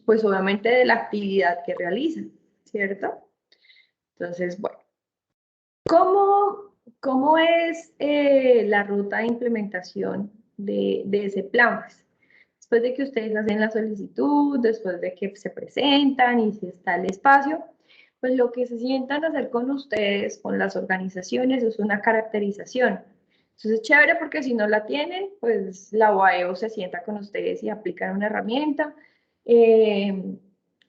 pues obviamente de la actividad que realizan, ¿cierto? Entonces, bueno, ¿cómo es la ruta de implementación de ese plan? Pues, después de que ustedes hacen la solicitud, después de que se presentan y si está el espacio, pues lo que se sientan a hacer con ustedes, con las organizaciones, es una caracterización. Entonces es chévere porque si no la tienen, pues la UAEO se sienta con ustedes y aplican una herramienta y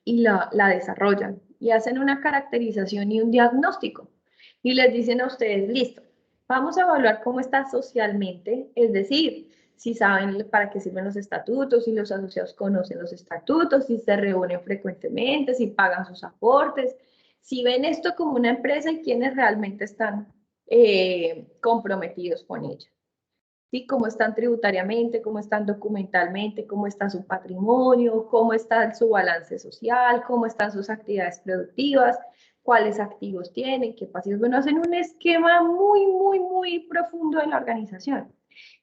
la desarrollan y hacen una caracterización y un diagnóstico y les dicen a ustedes, listo, vamos a evaluar cómo está socialmente, es decir, si saben para qué sirven los estatutos, si los asociados conocen los estatutos, si se reúnen frecuentemente, si pagan sus aportes, si ven esto como una empresa y quienes realmente están comprometidos con ella. ¿Sí? Cómo están tributariamente, cómo están documentalmente, cómo está su patrimonio, cómo está su balance social, cómo están sus actividades productivas, cuáles activos tienen, qué pasivos. Bueno, hacen un esquema muy profundo de la organización.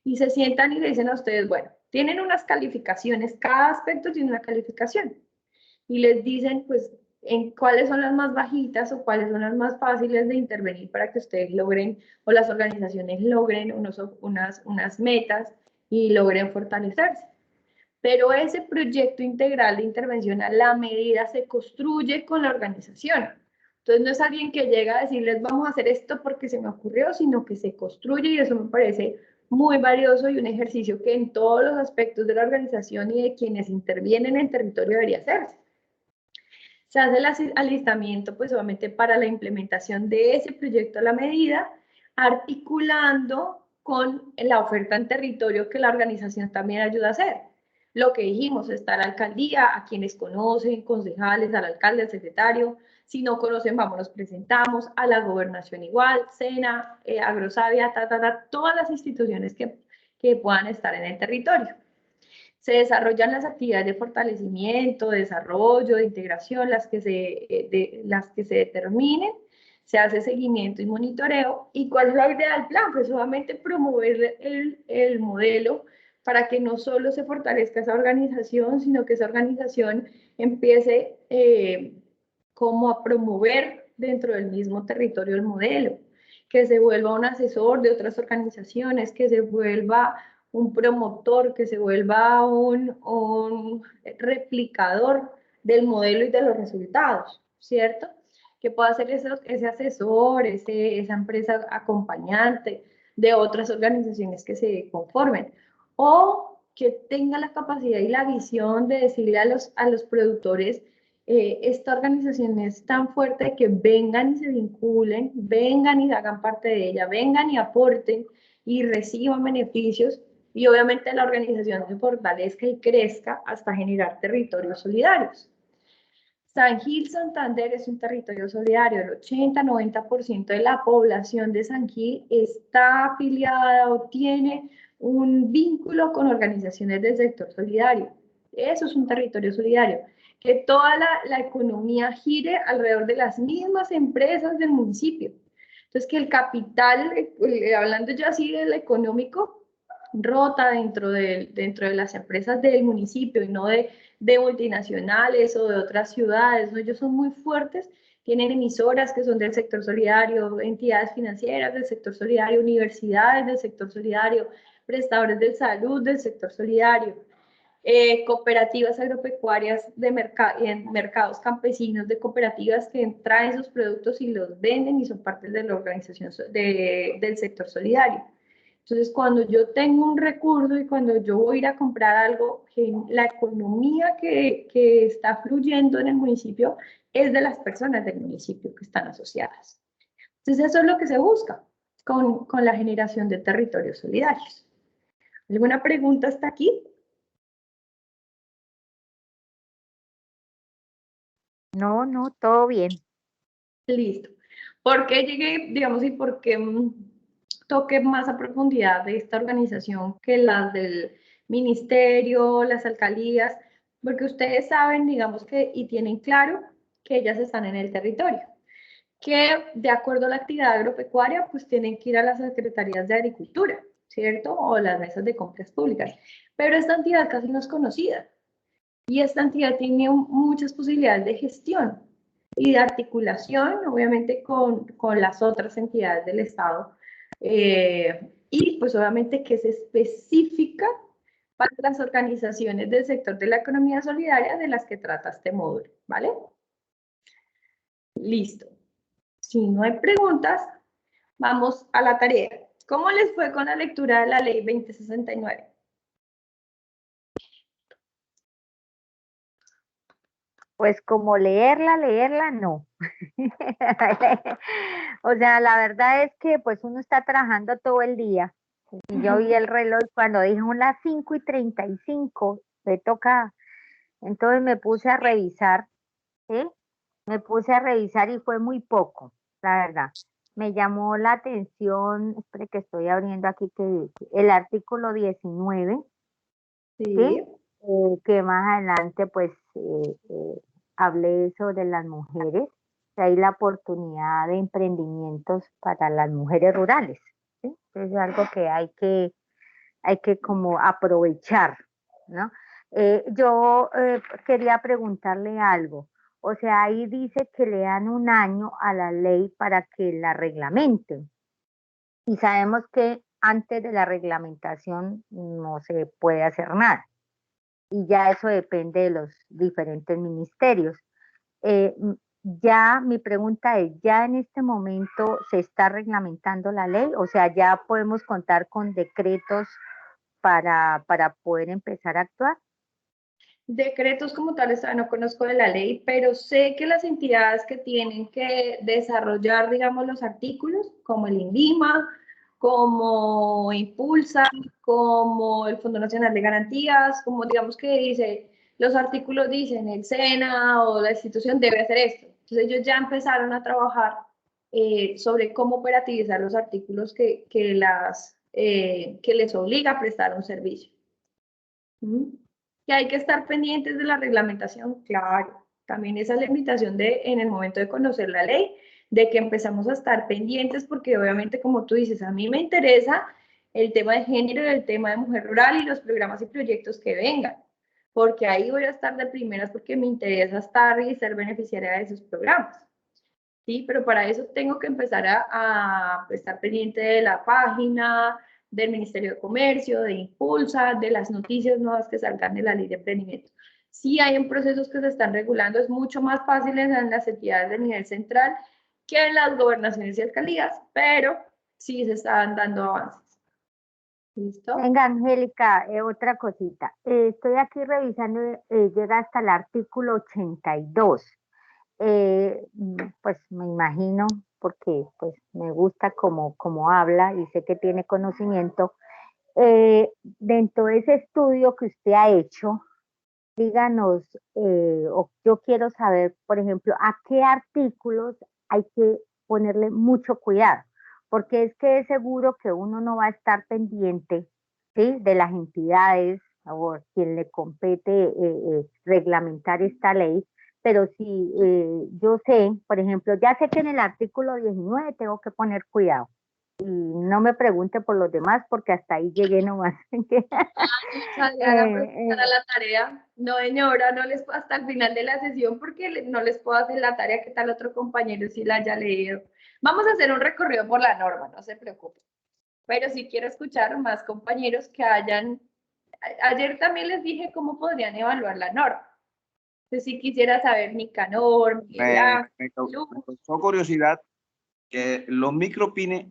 Y se sientan y le dicen a ustedes, bueno, tienen unas calificaciones, cada aspecto tiene una calificación. Y les dicen, pues, en cuáles son las más bajitas o cuáles son las más fáciles de intervenir para que ustedes logren, o las organizaciones logren unas metas y logren fortalecerse. Pero ese proyecto integral de intervención a la medida se construye con la organización. Entonces no es alguien que llega a decirles vamos a hacer esto porque se me ocurrió, sino que se construye y eso me parece muy valioso y un ejercicio que en todos los aspectos de la organización y de quienes intervienen en el territorio debería hacerse. Se hace el alistamiento, pues obviamente para la implementación de ese proyecto a la medida, articulando con la oferta en territorio que la organización también ayuda a hacer. Lo que dijimos, está la alcaldía, a quienes conocen, concejales, al alcalde, al secretario. Si no conocen, vamos, nos presentamos a la gobernación igual, SENA, Agrosavia, todas las instituciones que puedan estar en el territorio. Se desarrollan las actividades de fortalecimiento, desarrollo, de integración, las que se determinen, se hace seguimiento y monitoreo. ¿Y cuál es la idea del plan? Pues solamente promover el modelo para que no solo se fortalezca esa organización, sino que esa organización empiece como a promover dentro del mismo territorio el modelo, que se vuelva un asesor de otras organizaciones, que se vuelva un promotor, que se vuelva un replicador del modelo y de los resultados, ¿cierto? Que pueda ser ese asesor, esa empresa acompañante de otras organizaciones que se conformen, o que tenga la capacidad y la visión de decirle a los productores, esta organización es tan fuerte que vengan y se vinculen, vengan y hagan parte de ella, vengan y aporten y reciban beneficios y obviamente la organización se fortalezca y crezca hasta generar territorios solidarios. San Gil Santander es un territorio solidario, el 80-90% de la población de San Gil está afiliada o tiene un vínculo con organizaciones del sector solidario. Eso es un territorio solidario, que toda la economía gire alrededor de las mismas empresas del municipio. Entonces, que el capital, hablando ya así del económico, rota dentro de las empresas del municipio y no de multinacionales o de otras ciudades, ¿no? Ellos son muy fuertes tienen emisoras que son del sector solidario, entidades financieras del sector solidario, universidades del sector solidario, prestadores de salud del sector solidario, cooperativas agropecuarias en mercados campesinos de cooperativas que traen sus productos y los venden y son parte de la organización del sector solidario. Entonces, cuando yo tengo un recurso y cuando yo voy a ir a comprar algo, la economía que está fluyendo en el municipio es de las personas del municipio que están asociadas. Entonces, eso es lo que se busca con la generación de territorios solidarios. ¿Alguna pregunta hasta aquí? No, no, todo bien. Listo. ¿Por qué llegué, digamos, y por qué toqué más a profundidad de esta organización que las del ministerio, las alcaldías? Porque ustedes saben, digamos que, y tienen claro que ellas están en el territorio, que de acuerdo a la actividad agropecuaria, pues tienen que ir a las secretarías de Agricultura, ¿cierto? O las mesas de compras públicas. Pero esta entidad casi no es conocida. Y esta entidad tiene muchas posibilidades de gestión y de articulación, obviamente, con las otras entidades del Estado. Y pues obviamente que es específica para las organizaciones del sector de la economía solidaria de las que trata este módulo, ¿vale? Listo. Si no hay preguntas, vamos a la tarea. ¿Cómo les fue con la lectura de la ley 2069? Pues como leerla, no. O sea, la verdad es que pues uno está trabajando todo el día. Y yo vi el reloj cuando dijo las 5:35, me toca. Entonces me puse a revisar, ¿sí? Me puse a revisar y fue muy poco, la verdad. Me llamó la atención, espere que estoy abriendo aquí que el artículo 19, ¿sí? Sí. Que más adelante pues hablé sobre las mujeres, que hay la oportunidad de emprendimientos para las mujeres rurales, ¿sí? Es algo que hay que como aprovechar, ¿no? Yo quería preguntarle algo. O sea, ahí dice que le dan un año a la ley para que la reglamenten. Y sabemos que antes de la reglamentación no se puede hacer nada. Y ya eso depende de los diferentes ministerios. Ya mi pregunta es, ¿ya en este momento se está reglamentando la ley? O sea, ¿ya podemos contar con decretos para poder empezar a actuar? Decretos como tales, no conozco de la ley, pero sé que las entidades que tienen que desarrollar, digamos, los artículos, como el INVIMA, como Impulsa, como el Fondo Nacional de Garantías, como digamos que dice, los artículos dicen el SENA o la institución debe hacer esto. Entonces ellos ya empezaron a trabajar sobre cómo operativizar los artículos que les obliga a prestar un servicio. Que hay que estar pendientes de la reglamentación, claro. También esa es la invitación en el momento de conocer la ley, de que empezamos a estar pendientes, porque obviamente, como tú dices, a mí me interesa el tema de género, el tema de mujer rural y los programas y proyectos que vengan, porque ahí voy a estar de primeras porque me interesa estar y ser beneficiaria de esos programas. ¿Sí? Pero para eso tengo que empezar a estar pendiente de la página, del Ministerio de Comercio, de Impulsa, de las noticias nuevas que salgan de la ley de emprendimiento. Sí hay en procesos que se están regulando, es mucho más fácil en las entidades de nivel central que en las gobernaciones y alcaldías, pero sí se están dando avances. ¿Listo? Venga, Angélica, otra cosita. Estoy aquí revisando, llega hasta el artículo 82. Pues me imagino, porque pues me gusta como habla y sé que tiene conocimiento. Dentro de ese estudio que usted ha hecho, díganos, o yo quiero saber, por ejemplo, a qué artículos hay que ponerle mucho cuidado, porque es que es seguro que uno no va a estar pendiente, ¿sí? De las entidades o quien le compete reglamentar esta ley, pero si yo sé, por ejemplo, ya sé que en el artículo 19 tengo que poner cuidado, y no me pregunte por los demás porque hasta ahí llegué nomás. Para la tarea. No, señora, no les hasta el final de la sesión porque no les puedo hacer la tarea que tal otro compañero si la haya leído. Vamos a hacer un recorrido por la norma, no se preocupe. Pero sí quiero escuchar más compañeros que hayan... Ayer también les dije cómo podrían evaluar la norma. Entonces, si quisiera saber Nicanor, Miguel Ángel, Me causó curiosidad que los micropymes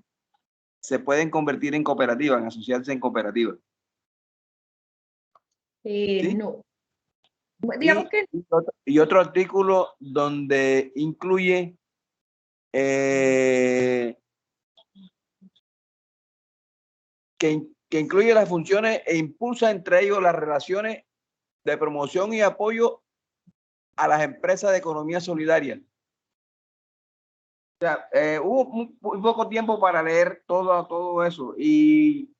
se pueden convertir en cooperativas, en asociarse en cooperativas. ¿Sí? No. Digamos que... Y otro artículo donde incluye que incluye las funciones e impulsa entre ellos las relaciones de promoción y apoyo a las empresas de economía solidaria. O sea, hubo muy poco tiempo para leer todo eso y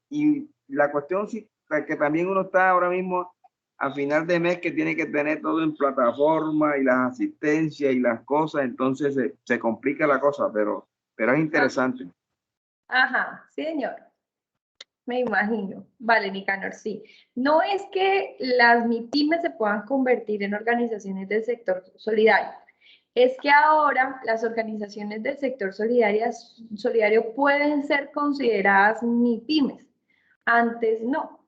la cuestión sí, que también uno está ahora mismo a final de mes que tiene que tener todo en plataforma y las asistencias y las cosas, entonces se complica la cosa, pero es interesante. Ajá, sí, señor. Me imagino. Vale, Nicanor, sí. No es que las MIPYMES se puedan convertir en organizaciones del sector solidario. Es que ahora las organizaciones del sector solidario pueden ser consideradas MIPYMES. Antes no.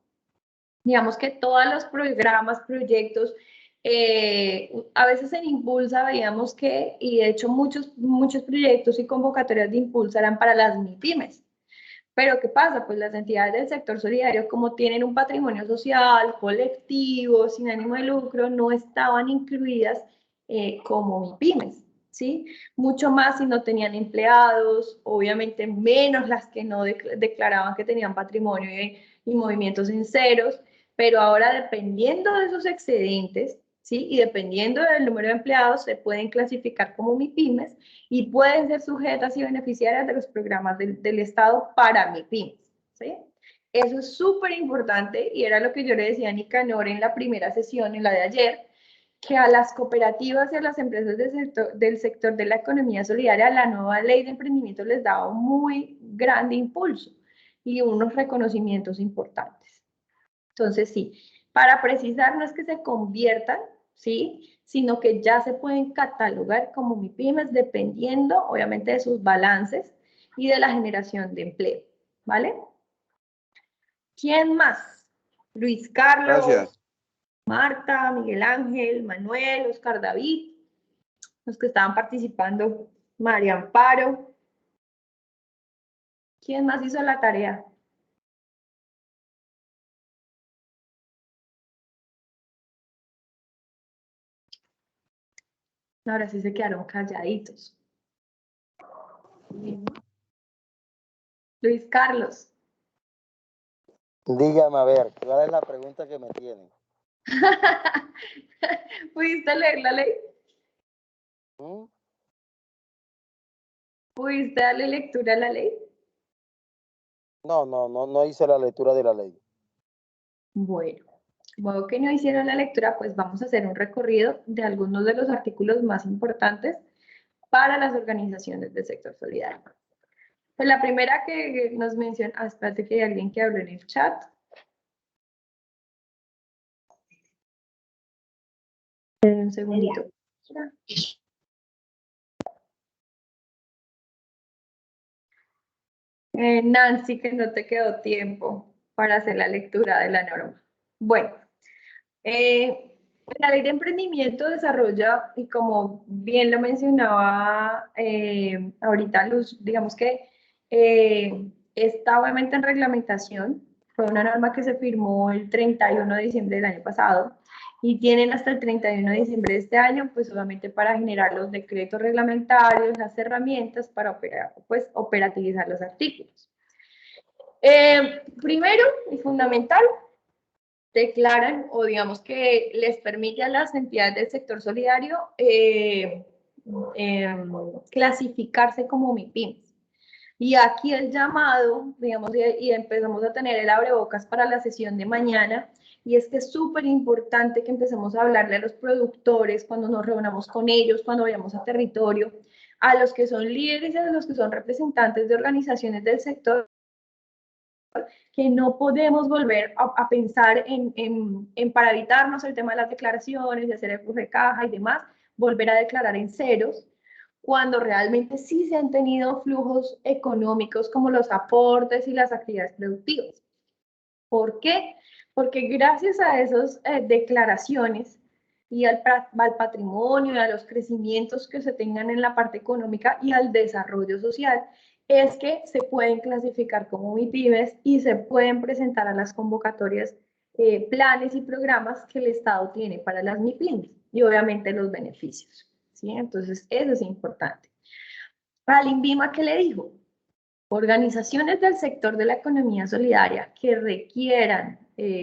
Digamos que todos los programas, proyectos, a veces en Impulsa veíamos que, y de hecho muchos proyectos y convocatorias de Impulsa eran para las MIPYMES. Pero ¿qué pasa? Pues las entidades del sector solidario, como tienen un patrimonio social, colectivo, sin ánimo de lucro, no estaban incluidas como MIPYMES, ¿sí? Mucho más si no tenían empleados, obviamente menos las que no declaraban que tenían patrimonio y movimientos en ceros, pero ahora dependiendo de esos excedentes, ¿sí? Y dependiendo del número de empleados, se pueden clasificar como MIPYMES y pueden ser sujetas y beneficiarias de los programas del Estado para MIPYMES, ¿sí? Eso es súper importante y era lo que yo le decía a Nicanor en la primera sesión, en la de ayer, que a las cooperativas y a las empresas del sector de la economía solidaria, la nueva ley de emprendimiento les daba un muy grande impulso y unos reconocimientos importantes. Entonces, sí, para precisar, no es que se conviertan, ¿sí? Sino que ya se pueden catalogar como MIPYMES dependiendo, obviamente, de sus balances y de la generación de empleo, ¿vale? ¿Quién más? Luis Carlos, Gracias. Marta, Miguel Ángel, Manuel, Oscar David, los que estaban participando, María Amparo. ¿Quién más hizo la tarea? Ahora sí se quedaron calladitos. Luis Carlos. Dígame, a ver, ¿cuál es la pregunta que me tienen? ¿Pudiste leer la ley? ¿Mm? ¿Pudiste darle lectura a la ley? No hice la lectura de la ley. Bueno, modo que no hicieron la lectura, pues vamos a hacer un recorrido de algunos de los artículos más importantes para las organizaciones del sector solidario. Pues la primera que nos menciona, espérate que hay alguien que habló en el chat. Un segundito. Nancy, que no te quedó tiempo para hacer la lectura de la norma. Bueno, la ley de emprendimiento desarrolla, y como bien lo mencionaba ahorita Luz, digamos que está obviamente en reglamentación, fue una norma que se firmó el 31 de diciembre del año pasado, y tienen hasta el 31 de diciembre de este año, pues solamente para generar los decretos reglamentarios, las herramientas para operativizar los artículos. Primero y fundamental, declaran o digamos que les permite a las entidades del sector solidario clasificarse como MIPYMES. Y aquí el llamado, digamos, y empezamos a tener el abrebocas para la sesión de mañana, y es que es súper importante que empecemos a hablarle a los productores cuando nos reunamos con ellos, cuando vayamos a territorio, a los que son líderes y a los que son representantes de organizaciones del sector, que no podemos volver a pensar para evitarnos el tema de las declaraciones, de hacer el flujo de caja y demás, volver a declarar en ceros, cuando realmente sí se han tenido flujos económicos como los aportes y las actividades productivas. ¿Por qué? Porque gracias a esas declaraciones y al patrimonio y a los crecimientos que se tengan en la parte económica y al desarrollo social, es que se pueden clasificar como MIPYMES y se pueden presentar a las convocatorias planes y programas que el Estado tiene para las MIPYMES y obviamente los beneficios, ¿sí? Entonces, eso es importante. Al INVIMA, ¿qué le dijo? Organizaciones del sector de la economía solidaria que requieran,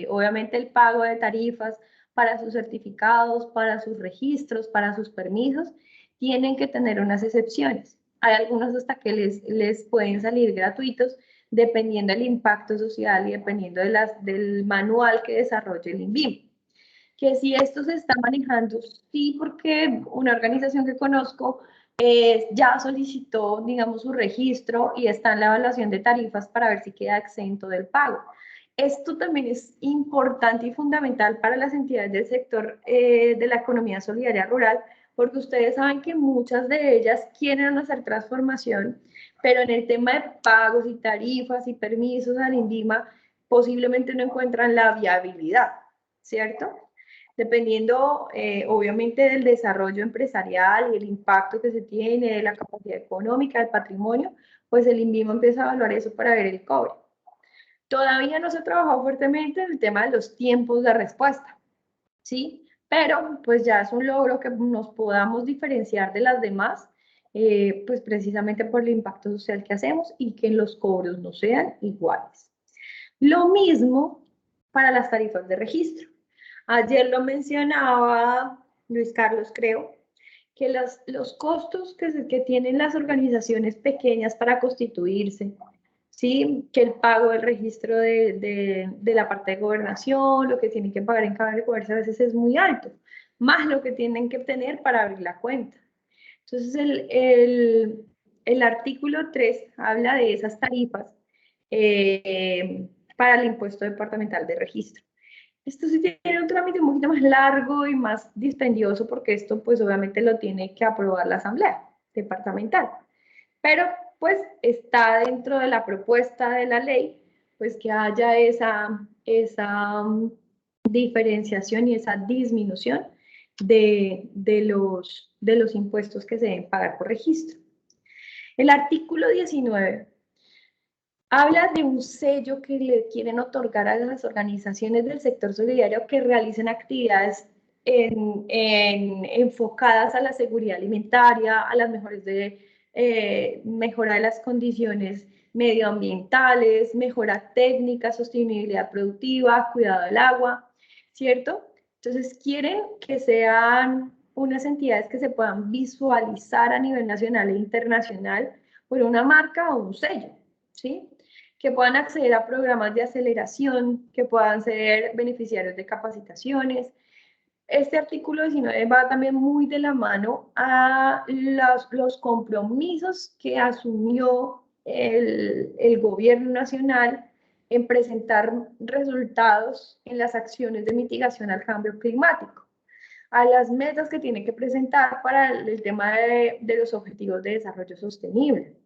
obviamente, el pago de tarifas para sus certificados, para sus registros, para sus permisos, tienen que tener unas excepciones. Hay algunos hasta que les pueden salir gratuitos, dependiendo del impacto social y dependiendo del manual que desarrolle el INVIMA. Que si esto se está manejando, sí, porque una organización que conozco ya solicitó, digamos, su registro y está en la evaluación de tarifas para ver si queda exento del pago. Esto también es importante y fundamental para las entidades del sector de la economía solidaria rural, porque ustedes saben que muchas de ellas quieren hacer transformación, pero en el tema de pagos y tarifas y permisos al INVIMA posiblemente no encuentran la viabilidad, ¿cierto? Dependiendo, obviamente, del desarrollo empresarial y el impacto que se tiene, de la capacidad económica, del patrimonio, pues el INVIMA empieza a evaluar eso para ver el cobre. Todavía no se ha trabajado fuertemente en el tema de los tiempos de respuesta, ¿sí? Pero pues ya es un logro que nos podamos diferenciar de las demás, pues precisamente por el impacto social que hacemos y que los cobros no sean iguales. Lo mismo para las tarifas de registro. Ayer lo mencionaba Luis Carlos, creo, que los costos que tienen las organizaciones pequeñas para constituirse, ¿sí? Que el pago del registro de la parte de gobernación, lo que tienen que pagar en Cámara de Comercio a veces es muy alto, más lo que tienen que obtener para abrir la cuenta. Entonces, el artículo 3 habla de esas tarifas para el impuesto departamental de registro. Esto sí tiene un trámite un poquito más largo y más dispendioso porque esto pues obviamente lo tiene que aprobar la Asamblea Departamental. Pero pues está dentro de la propuesta de la ley pues que haya esa diferenciación y esa disminución de los impuestos que se deben pagar por registro. El artículo 19 habla de un sello que le quieren otorgar a las organizaciones del sector solidario que realicen actividades enfocadas a la seguridad alimentaria, a las mejora de las condiciones medioambientales, mejora técnica, sostenibilidad productiva, cuidado del agua, ¿cierto? Entonces quieren que sean unas entidades que se puedan visualizar a nivel nacional e internacional por una marca o un sello, ¿sí? Que puedan acceder a programas de aceleración, que puedan ser beneficiarios de capacitaciones. Este artículo 19 va también muy de la mano a los compromisos que asumió el gobierno nacional en presentar resultados en las acciones de mitigación al cambio climático, a las metas que tiene que presentar para el tema de los objetivos de desarrollo sostenible.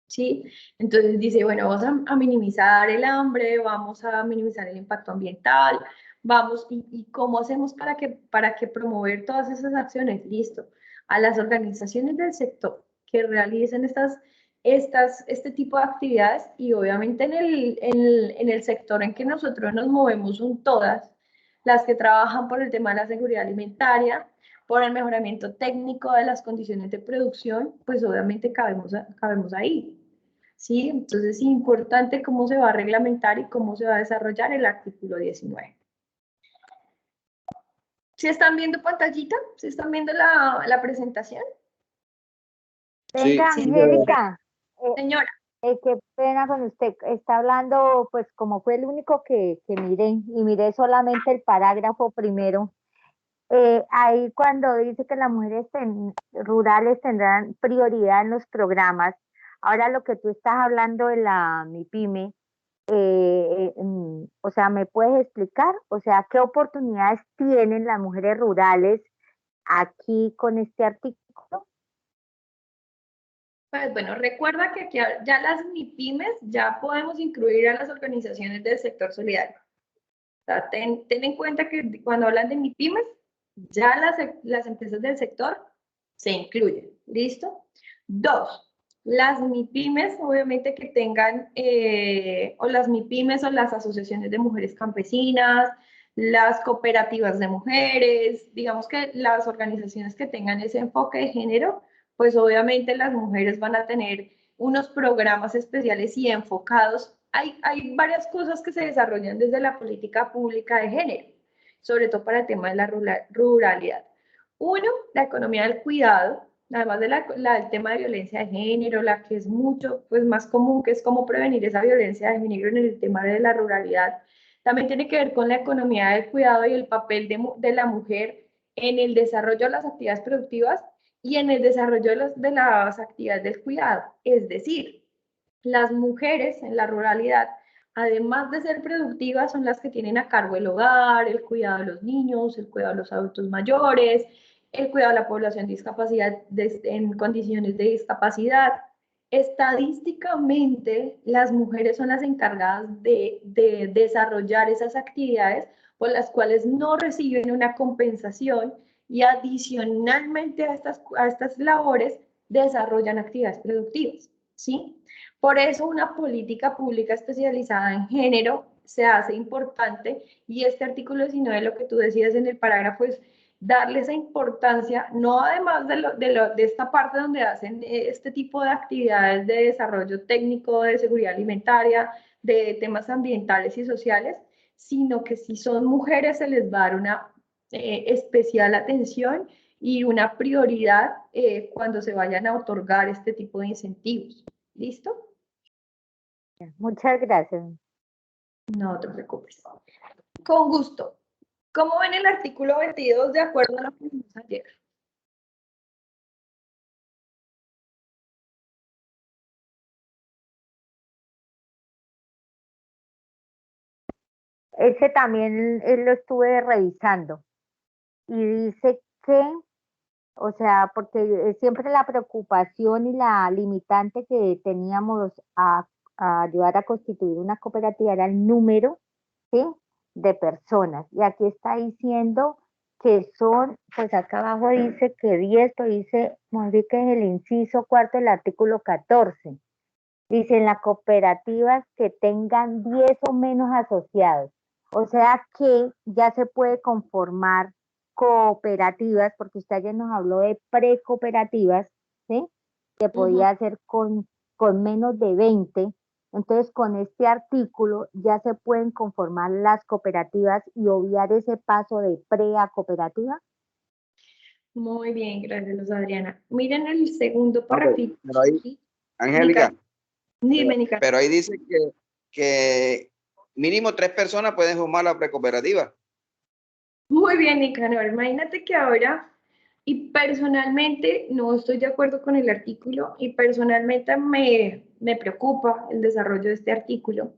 ¿Sí? Entonces dice, bueno, vamos a minimizar el hambre, vamos a minimizar el impacto ambiental, vamos, ¿y cómo hacemos para que promover todas esas acciones? Listo. A las organizaciones del sector que realicen este tipo de actividades y obviamente en el sector en que nosotros nos movemos son todas las que trabajan por el tema de la seguridad alimentaria, por el mejoramiento técnico de las condiciones de producción, pues obviamente cabemos ahí. ¿Sí? Entonces es importante cómo se va a reglamentar y cómo se va a desarrollar el artículo 19. ¿Sí están viendo pantallita? ¿Sí están viendo la presentación? Venga, Sí. Angélica. Señora. Qué pena con usted. Está hablando, pues como fue el único que miré, y miré solamente el parágrafo primero. ahí cuando dice que las mujeres rurales tendrán prioridad en los programas, ahora lo que tú estás hablando de la MIPYME, o sea, ¿me puedes explicar? O sea, ¿qué oportunidades tienen las mujeres rurales aquí con este artículo? Pues bueno, recuerda que aquí ya las MIPYMES ya podemos incluir a las organizaciones del sector solidario. O sea, ten en cuenta que cuando hablan de MIPYMES, ya las empresas del sector se incluyen. ¿Listo? Dos, las MIPYMES, obviamente que tengan, o las MIPYMES o las asociaciones de mujeres campesinas, las cooperativas de mujeres, digamos que las organizaciones que tengan ese enfoque de género, pues obviamente las mujeres van a tener unos programas especiales y enfocados. Hay varias cosas que se desarrollan desde la política pública de género, sobre todo para el tema de la ruralidad. Uno, la economía del cuidado, además del tema de violencia de género, la que es mucho pues, más común, que es cómo prevenir esa violencia de género en el tema de la ruralidad. También tiene que ver con la economía del cuidado y el papel de la mujer en el desarrollo de las actividades productivas y en el desarrollo de las actividades del cuidado. Es decir, las mujeres en la ruralidad, además de ser productivas, son las que tienen a cargo el hogar, el cuidado de los niños, el cuidado de los adultos mayores, el cuidado de la población en condiciones de discapacidad. Estadísticamente, las mujeres son las encargadas de desarrollar esas actividades por las cuales no reciben una compensación y adicionalmente a estas labores desarrollan actividades productivas, ¿sí? Por eso una política pública especializada en género se hace importante y este artículo 19, lo que tú decías en el parágrafo, es darle esa importancia, no además de esta parte donde hacen este tipo de actividades de desarrollo técnico, de seguridad alimentaria, de temas ambientales y sociales, sino que si son mujeres se les va a dar una especial atención y una prioridad cuando se vayan a otorgar este tipo de incentivos. ¿Listo? Muchas gracias. No te preocupes. Con gusto. ¿Cómo ven el artículo 22 de acuerdo a lo que vimos ayer? Ese también lo estuve revisando y dice que, o sea, porque siempre la preocupación y la limitante que teníamos a ayudar a constituir una cooperativa era el número, ¿sí?, de personas. Y aquí está diciendo que son, pues acá abajo dice que 10, pero dice, modifique el inciso cuarto del artículo 14. Dicen las cooperativas que tengan 10 o menos asociados. O sea que ya se puede conformar cooperativas, porque usted ayer nos habló de precooperativas, ¿sí? Que podía ser con menos de 20. Entonces, con este artículo ya se pueden conformar las cooperativas y obviar ese paso de pre a cooperativa. Muy bien, gracias, Luz Adriana. Miren el segundo No, párrafo. pero ahí, Angélica, Dime, Nica. pero ahí dice que mínimo 3 personas pueden formar la precooperativa. Muy bien, Nicanor. Imagínate que ahora, y personalmente no estoy de acuerdo con el artículo, y personalmente me preocupa el desarrollo de este artículo,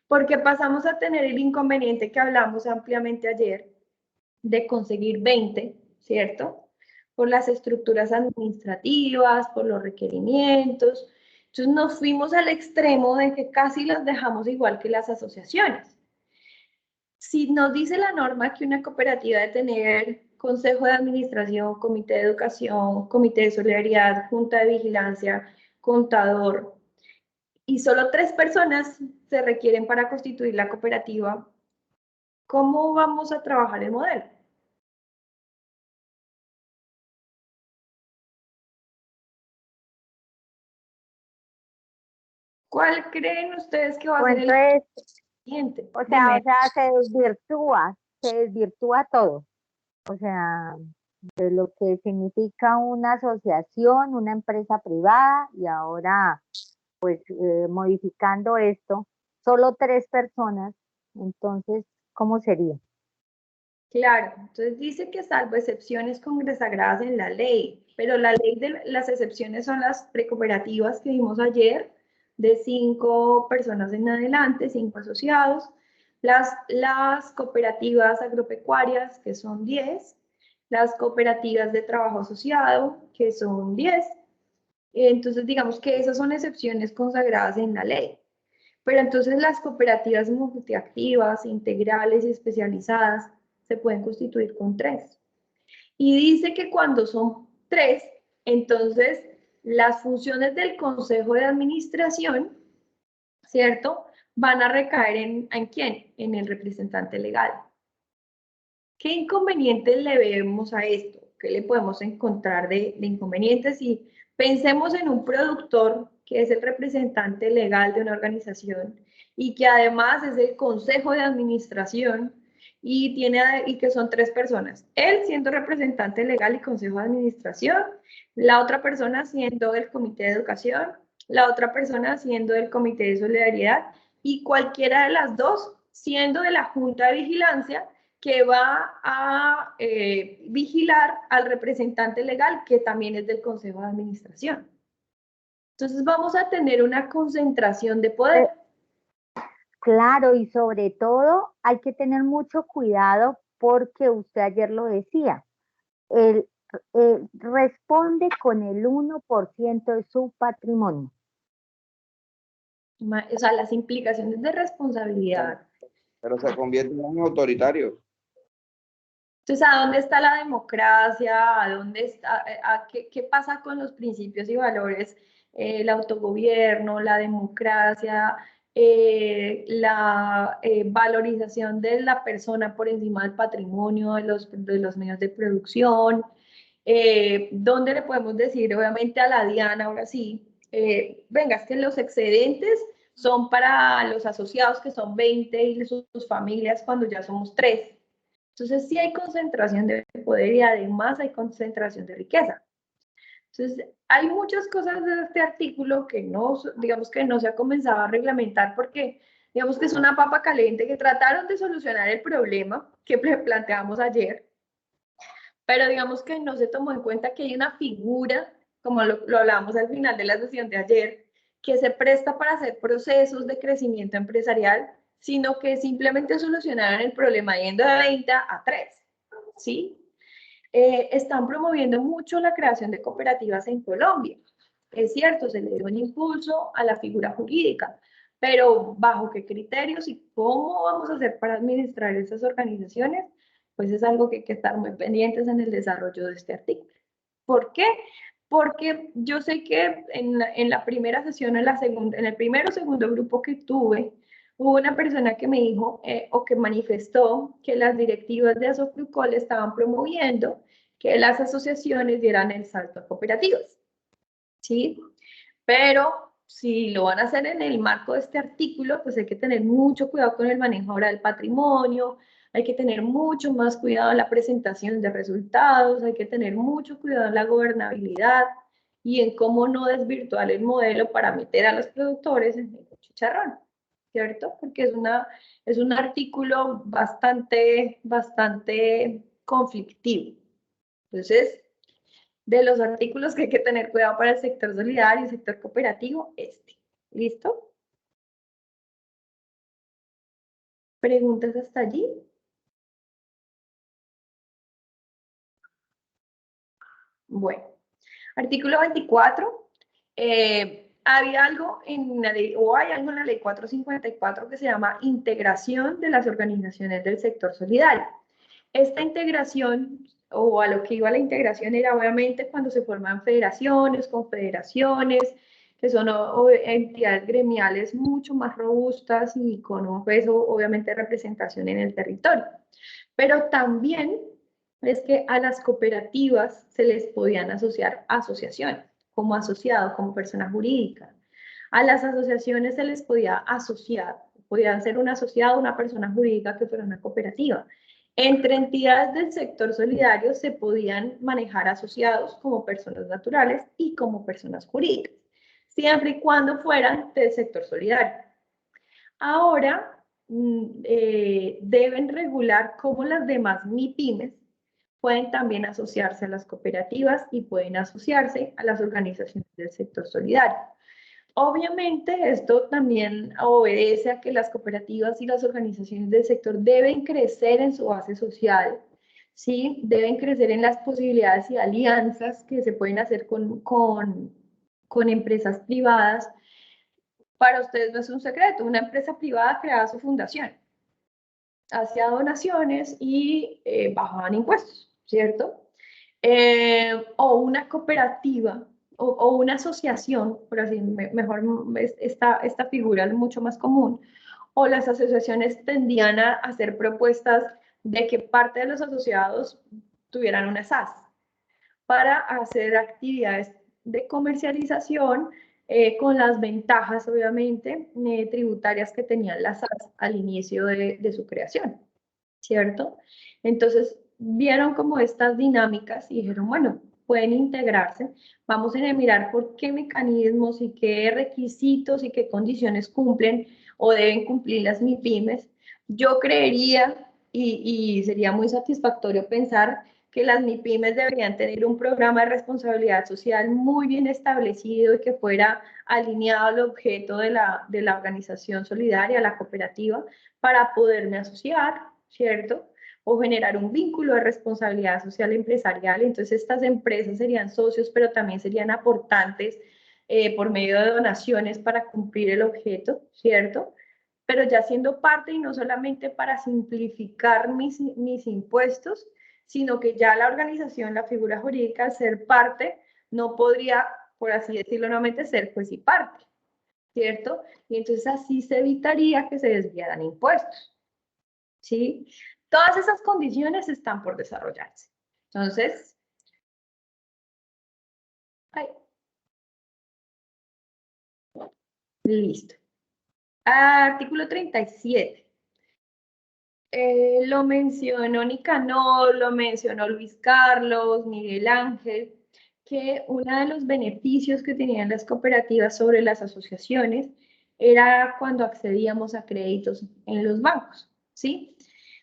porque pasamos a tener el inconveniente que hablamos ampliamente ayer de conseguir 20, ¿cierto? Por las estructuras administrativas, por los requerimientos. Entonces nos fuimos al extremo de que casi las dejamos igual que las asociaciones. Si nos dice la norma que una cooperativa debe tener consejo de administración, comité de educación, comité de solidaridad, junta de vigilancia, contador, y solo 3 personas se requieren para constituir la cooperativa, ¿cómo vamos a trabajar el modelo? ¿Cuál creen ustedes que va a ser el siguiente? O sea, se desvirtúa todo. O sea, de lo que significa una asociación, una empresa privada, y ahora, pues, modificando esto, solo 3 personas, entonces, ¿cómo sería? Claro, entonces dice que salvo excepciones consagradas en la ley, pero la ley de las excepciones son las precooperativas que vimos ayer, de 5 personas en adelante, 5 asociados, las cooperativas agropecuarias, que son 10, las cooperativas de trabajo asociado, que son 10. Entonces, digamos que esas son excepciones consagradas en la ley. Pero entonces las cooperativas multiactivas, integrales y especializadas se pueden constituir con 3. Y dice que cuando son 3, entonces las funciones del Consejo de Administración, ¿cierto?, van a recaer ¿en quién? En el representante legal. ¿Qué inconvenientes le vemos a esto? ¿Qué le podemos encontrar de inconvenientes? Y pensemos en un productor que es el representante legal de una organización y que además es el consejo de administración y que son 3 personas. Él siendo representante legal y consejo de administración, la otra persona siendo el comité de educación, la otra persona siendo el comité de solidaridad y cualquiera de las dos siendo de la junta de vigilancia que va a vigilar al representante legal, que también es del Consejo de Administración. Entonces vamos a tener una concentración de poder. Claro, y sobre todo hay que tener mucho cuidado porque usted ayer lo decía, él responde con el 1% de su patrimonio. O sea, las implicaciones de responsabilidad. Pero se convierte en un autoritario. Entonces, ¿a dónde está la democracia? ¿A dónde está, qué pasa con los principios y valores? El autogobierno, la democracia, la valorización de la persona por encima del patrimonio, de los medios de producción. ¿Dónde le podemos decir, obviamente, a la DIAN, ahora sí, venga, es que los excedentes son para los asociados, que son 20, y sus familias cuando ya somos 3? Entonces sí hay concentración de poder y además hay concentración de riqueza. Entonces hay muchas cosas de este artículo que no, digamos que no se ha comenzado a reglamentar porque digamos que es una papa caliente que trataron de solucionar el problema que planteamos ayer, pero digamos que no se tomó en cuenta que hay una figura, como lo hablamos al final de la sesión de ayer, que se presta para hacer procesos de crecimiento empresarial, sino que simplemente solucionaron el problema yendo de 20 a 3, ¿sí? Están promoviendo mucho la creación de cooperativas en Colombia. Es cierto, se le dio un impulso a la figura jurídica, pero ¿bajo qué criterios y cómo vamos a hacer para administrar esas organizaciones? Pues es algo que hay que estar muy pendientes en el desarrollo de este artículo. ¿Por qué? Porque yo sé que en la primera sesión, en el primero o segundo grupo que tuve, hubo una persona que me dijo o que manifestó que las directivas de Asofrucol estaban promoviendo que las asociaciones dieran el salto a cooperativas, ¿sí? Pero si lo van a hacer en el marco de este artículo, pues hay que tener mucho cuidado con el manejo ahora del patrimonio, hay que tener mucho más cuidado en la presentación de resultados, hay que tener mucho cuidado en la gobernabilidad y en cómo no desvirtuar el modelo para meter a los productores en el chicharrón, ¿cierto? Porque es un artículo bastante conflictivo. Entonces, de los artículos que hay que tener cuidado para el sector solidario y el sector cooperativo, este. ¿Listo? ¿Preguntas hasta allí? Bueno, artículo 24. Había algo en la ley, o hay algo en la ley 454 que se llama integración de las organizaciones del sector solidario. Esta integración, o a lo que iba la integración, era obviamente cuando se forman federaciones, confederaciones, que son entidades gremiales mucho más robustas y con un peso, obviamente, de representación en el territorio. Pero también es que a las cooperativas se les podían asociar asociaciones, como asociado, como persona jurídica. A las asociaciones se les podía asociar, podían ser un asociado, una persona jurídica que fuera una cooperativa. Entre entidades del sector solidario se podían manejar asociados como personas naturales y como personas jurídicas, siempre y cuando fueran del sector solidario. Ahora deben regular cómo las demás MIPYMES pueden también asociarse a las cooperativas y pueden asociarse a las organizaciones del sector solidario. Obviamente, esto también obedece a que las cooperativas y las organizaciones del sector deben crecer en su base social, ¿sí? Deben crecer en las posibilidades y alianzas que se pueden hacer con empresas privadas. Para ustedes no es un secreto, una empresa privada creaba su fundación, hacía donaciones y bajaban impuestos, ¿cierto? O una cooperativa o una asociación, por así mejor esta figura es mucho más común, o las asociaciones tendían a hacer propuestas de que parte de los asociados tuvieran una SAS para hacer actividades de comercialización con las ventajas, obviamente, tributarias que tenían las SAS al inicio de su creación, ¿cierto? Entonces, vieron como estas dinámicas y dijeron, bueno, pueden integrarse, vamos a mirar por qué mecanismos y qué requisitos y qué condiciones cumplen o deben cumplir las MIPYMES. Yo creería, y sería muy satisfactorio pensar que las MIPYMES deberían tener un programa de responsabilidad social muy bien establecido y que fuera alineado al objeto de la organización solidaria, la cooperativa, para poderme asociar, ¿cierto? O generar un vínculo de responsabilidad social empresarial. Entonces estas empresas serían socios, pero también serían aportantes por medio de donaciones para cumplir el objeto, ¿cierto? Pero ya siendo parte y no solamente para simplificar mis impuestos, sino que ya la organización, la figura jurídica, al ser parte, no podría, por así decirlo nuevamente, ser juez y parte, ¿cierto? Y entonces así se evitaría que se desviaran impuestos, ¿sí? Todas esas condiciones están por desarrollarse. Entonces, listo. Artículo 37. Lo mencionó Nicanor, lo mencionó Luis Carlos, Miguel Ángel, que uno de los beneficios que tenían las cooperativas sobre las asociaciones era cuando accedíamos a créditos en los bancos, ¿sí?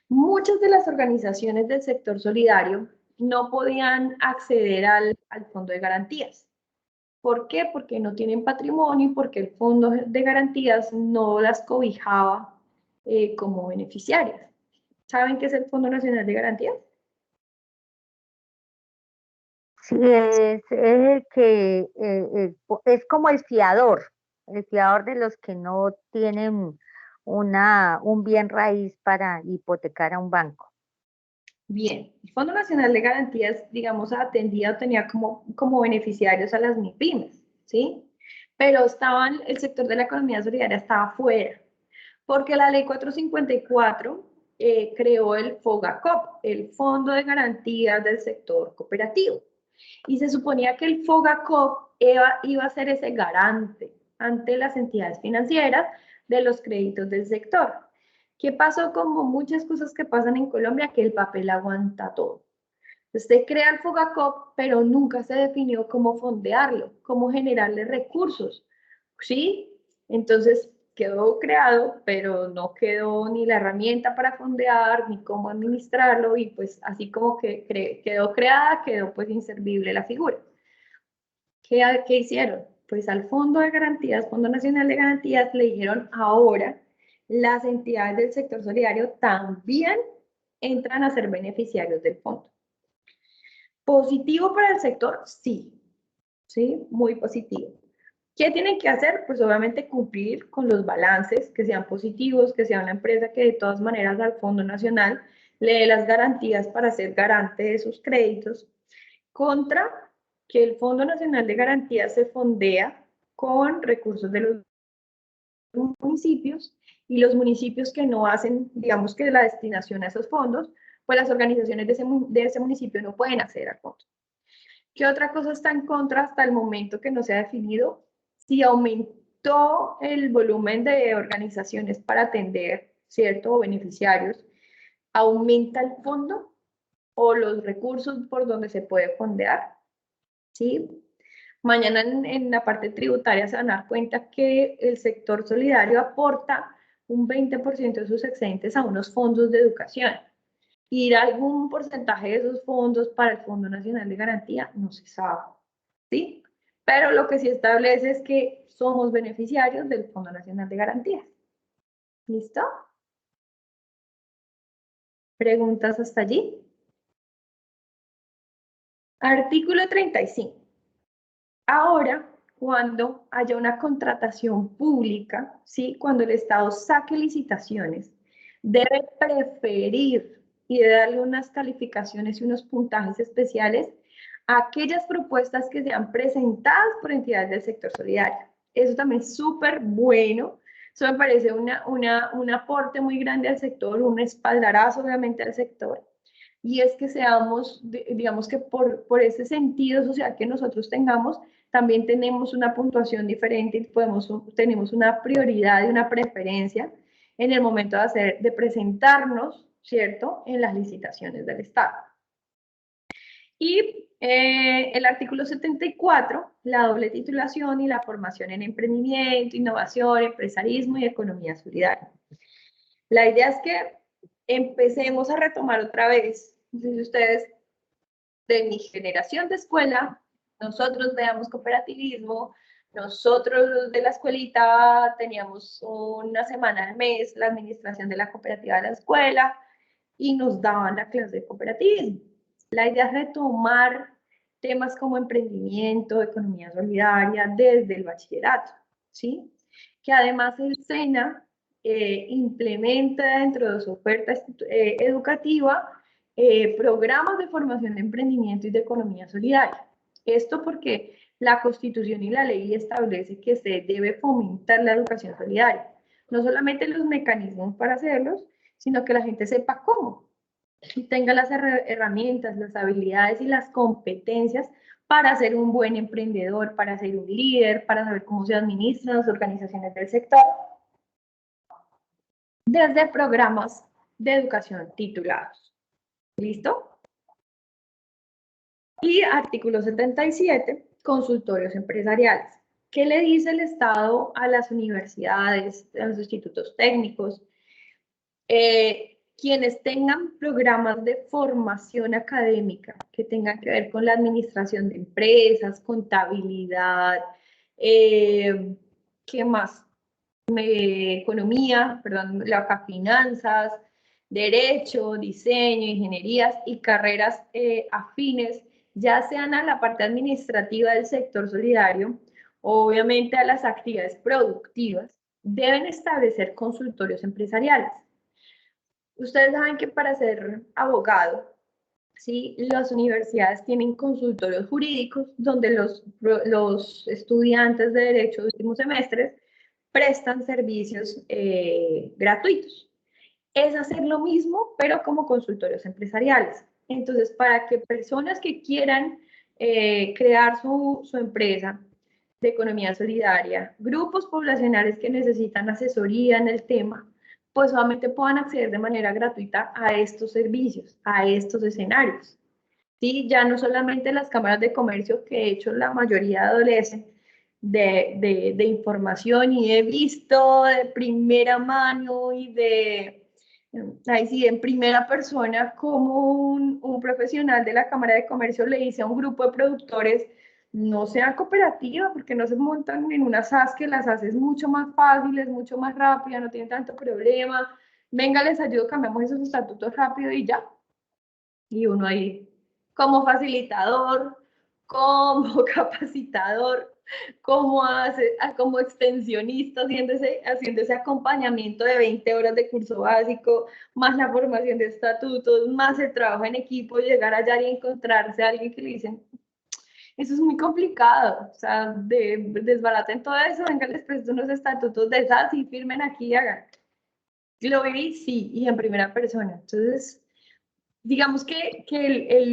Muchas de las organizaciones del sector solidario no podían acceder al fondo de garantías. ¿Por qué? Porque no tienen patrimonio y porque el fondo de garantías no las cobijaba como beneficiarias. ¿Saben qué es el Fondo Nacional de Garantías? Sí, es el que es como el fiador de los que no tienen un bien raíz para hipotecar a un banco. Bien, el Fondo Nacional de Garantías, digamos, atendía o tenía como beneficiarios a las MIPYMES, ¿sí? Pero el sector de la economía solidaria estaba fuera, porque la ley 454 creó el FOGACOP, el Fondo de Garantías del Sector Cooperativo. Y se suponía que el FOGACOP iba a ser ese garante ante las entidades financieras de los créditos del sector. ¿Qué pasó? Como muchas cosas que pasan en Colombia, que el papel aguanta todo. Usted crea el FOGACOP, pero nunca se definió cómo fondearlo, cómo generarle recursos, ¿sí? Entonces quedó creado, pero no quedó ni la herramienta para fondear, ni cómo administrarlo, y pues así como que quedó creada, quedó pues inservible la figura. ¿Qué hicieron? Pues al Fondo de Garantías, Fondo Nacional de Garantías, le dijeron ahora las entidades del sector solidario también entran a ser beneficiarios del fondo. ¿Positivo para el sector? Sí, ¿sí? Muy positivo. ¿Qué tienen que hacer? Pues obviamente cumplir con los balances, que sean positivos, que sea una empresa que de todas maneras al Fondo Nacional le dé las garantías para ser garante de sus créditos, contra que el Fondo Nacional de Garantías se fondea con recursos de los municipios, y los municipios que no hacen, digamos que la destinación a esos fondos, pues las organizaciones de ese municipio no pueden acceder al fondo. ¿Qué otra cosa está en contra hasta el momento que no se ha definido? Si aumentó el volumen de organizaciones para atender, ¿cierto? O beneficiarios, ¿aumenta el fondo o los recursos por donde se puede fondear? ¿Sí? Mañana en la parte tributaria se van a dar cuenta que el sector solidario aporta un 20% de sus excedentes a unos fondos de educación. Ir a algún porcentaje de esos fondos para el Fondo Nacional de Garantía no se sabe, ¿sí? Pero lo que sí establece es que somos beneficiarios del Fondo Nacional de Garantías. ¿Listo? ¿Preguntas hasta allí? Artículo 35. Ahora, cuando haya una contratación pública, ¿sí? Cuando el Estado saque licitaciones, debe preferir y debe darle unas calificaciones y unos puntajes especiales a aquellas propuestas que sean presentadas por entidades del sector solidario. Eso también es súper bueno. Eso me parece un aporte muy grande al sector, un espaldarazo obviamente al sector. Y es que seamos, digamos que por ese sentido social que nosotros tengamos, también tenemos una puntuación diferente y tenemos una prioridad y una preferencia en el momento de presentarnos, ¿cierto?, en las licitaciones del Estado. Y el artículo 74, la doble titulación y la formación en emprendimiento, innovación, empresarismo y economía solidaria. La idea es que empecemos a retomar otra vez, si ustedes de mi generación de escuela, nosotros veamos cooperativismo, nosotros de la escuelita teníamos una semana al mes la administración de la cooperativa de la escuela y nos daban la clase de cooperativismo. La idea es retomar temas como emprendimiento, economía solidaria desde el bachillerato, ¿sí? Que además el SENA implementa dentro de su oferta educativa programas de formación de emprendimiento y de economía solidaria. Esto porque la Constitución y la ley establece que se debe fomentar la educación solidaria. No solamente los mecanismos para hacerlos, sino que la gente sepa cómo y tenga las herramientas, las habilidades y las competencias para ser un buen emprendedor, para ser un líder, para saber cómo se administran las organizaciones del sector, desde programas de educación titulados. ¿Listo? Y artículo 77, consultorios empresariales. ¿Qué le dice el Estado a las universidades, a los institutos técnicos? Quienes tengan programas de formación académica que tengan que ver con la administración de empresas, contabilidad, ¿qué más? Economía, perdón, finanzas, derecho, diseño, ingenierías y carreras afines, ya sean a la parte administrativa del sector solidario, obviamente a las actividades productivas, deben establecer consultorios empresariales. Ustedes saben que para ser abogado, ¿sí?, las universidades tienen consultorios jurídicos donde los estudiantes de derecho de últimos semestres prestan servicios gratuitos. Es hacer lo mismo, pero como consultorios empresariales. Entonces, para que personas que quieran crear su empresa de economía solidaria, grupos poblacionales que necesitan asesoría en el tema, pues solamente puedan acceder de manera gratuita a estos servicios, a estos escenarios. ¿Sí? Ya no solamente las cámaras de comercio, que de hecho la mayoría adolecen de información, y he visto de primera mano y ahí sí, en primera persona, como un profesional de la Cámara de Comercio le dice a un grupo de productores: no sea cooperativa, porque no se montan en una SAS, que las SAS es mucho más fácil, es mucho más rápida, no tienen tanto problema, venga, les ayudo, cambiamos esos estatutos rápido y ya. Y uno ahí, como facilitador, como capacitador, como extensionista, haciendo ese acompañamiento de 20 horas de curso básico, más la formación de estatutos, más el trabajo en equipo, llegar allá y encontrarse a alguien que le dicen: eso es muy complicado, o sea, desbaraten todo eso, venga, les presto unos estatutos de SAS y firmen aquí y hagan. Lo viví, sí, y en primera persona. Entonces, digamos que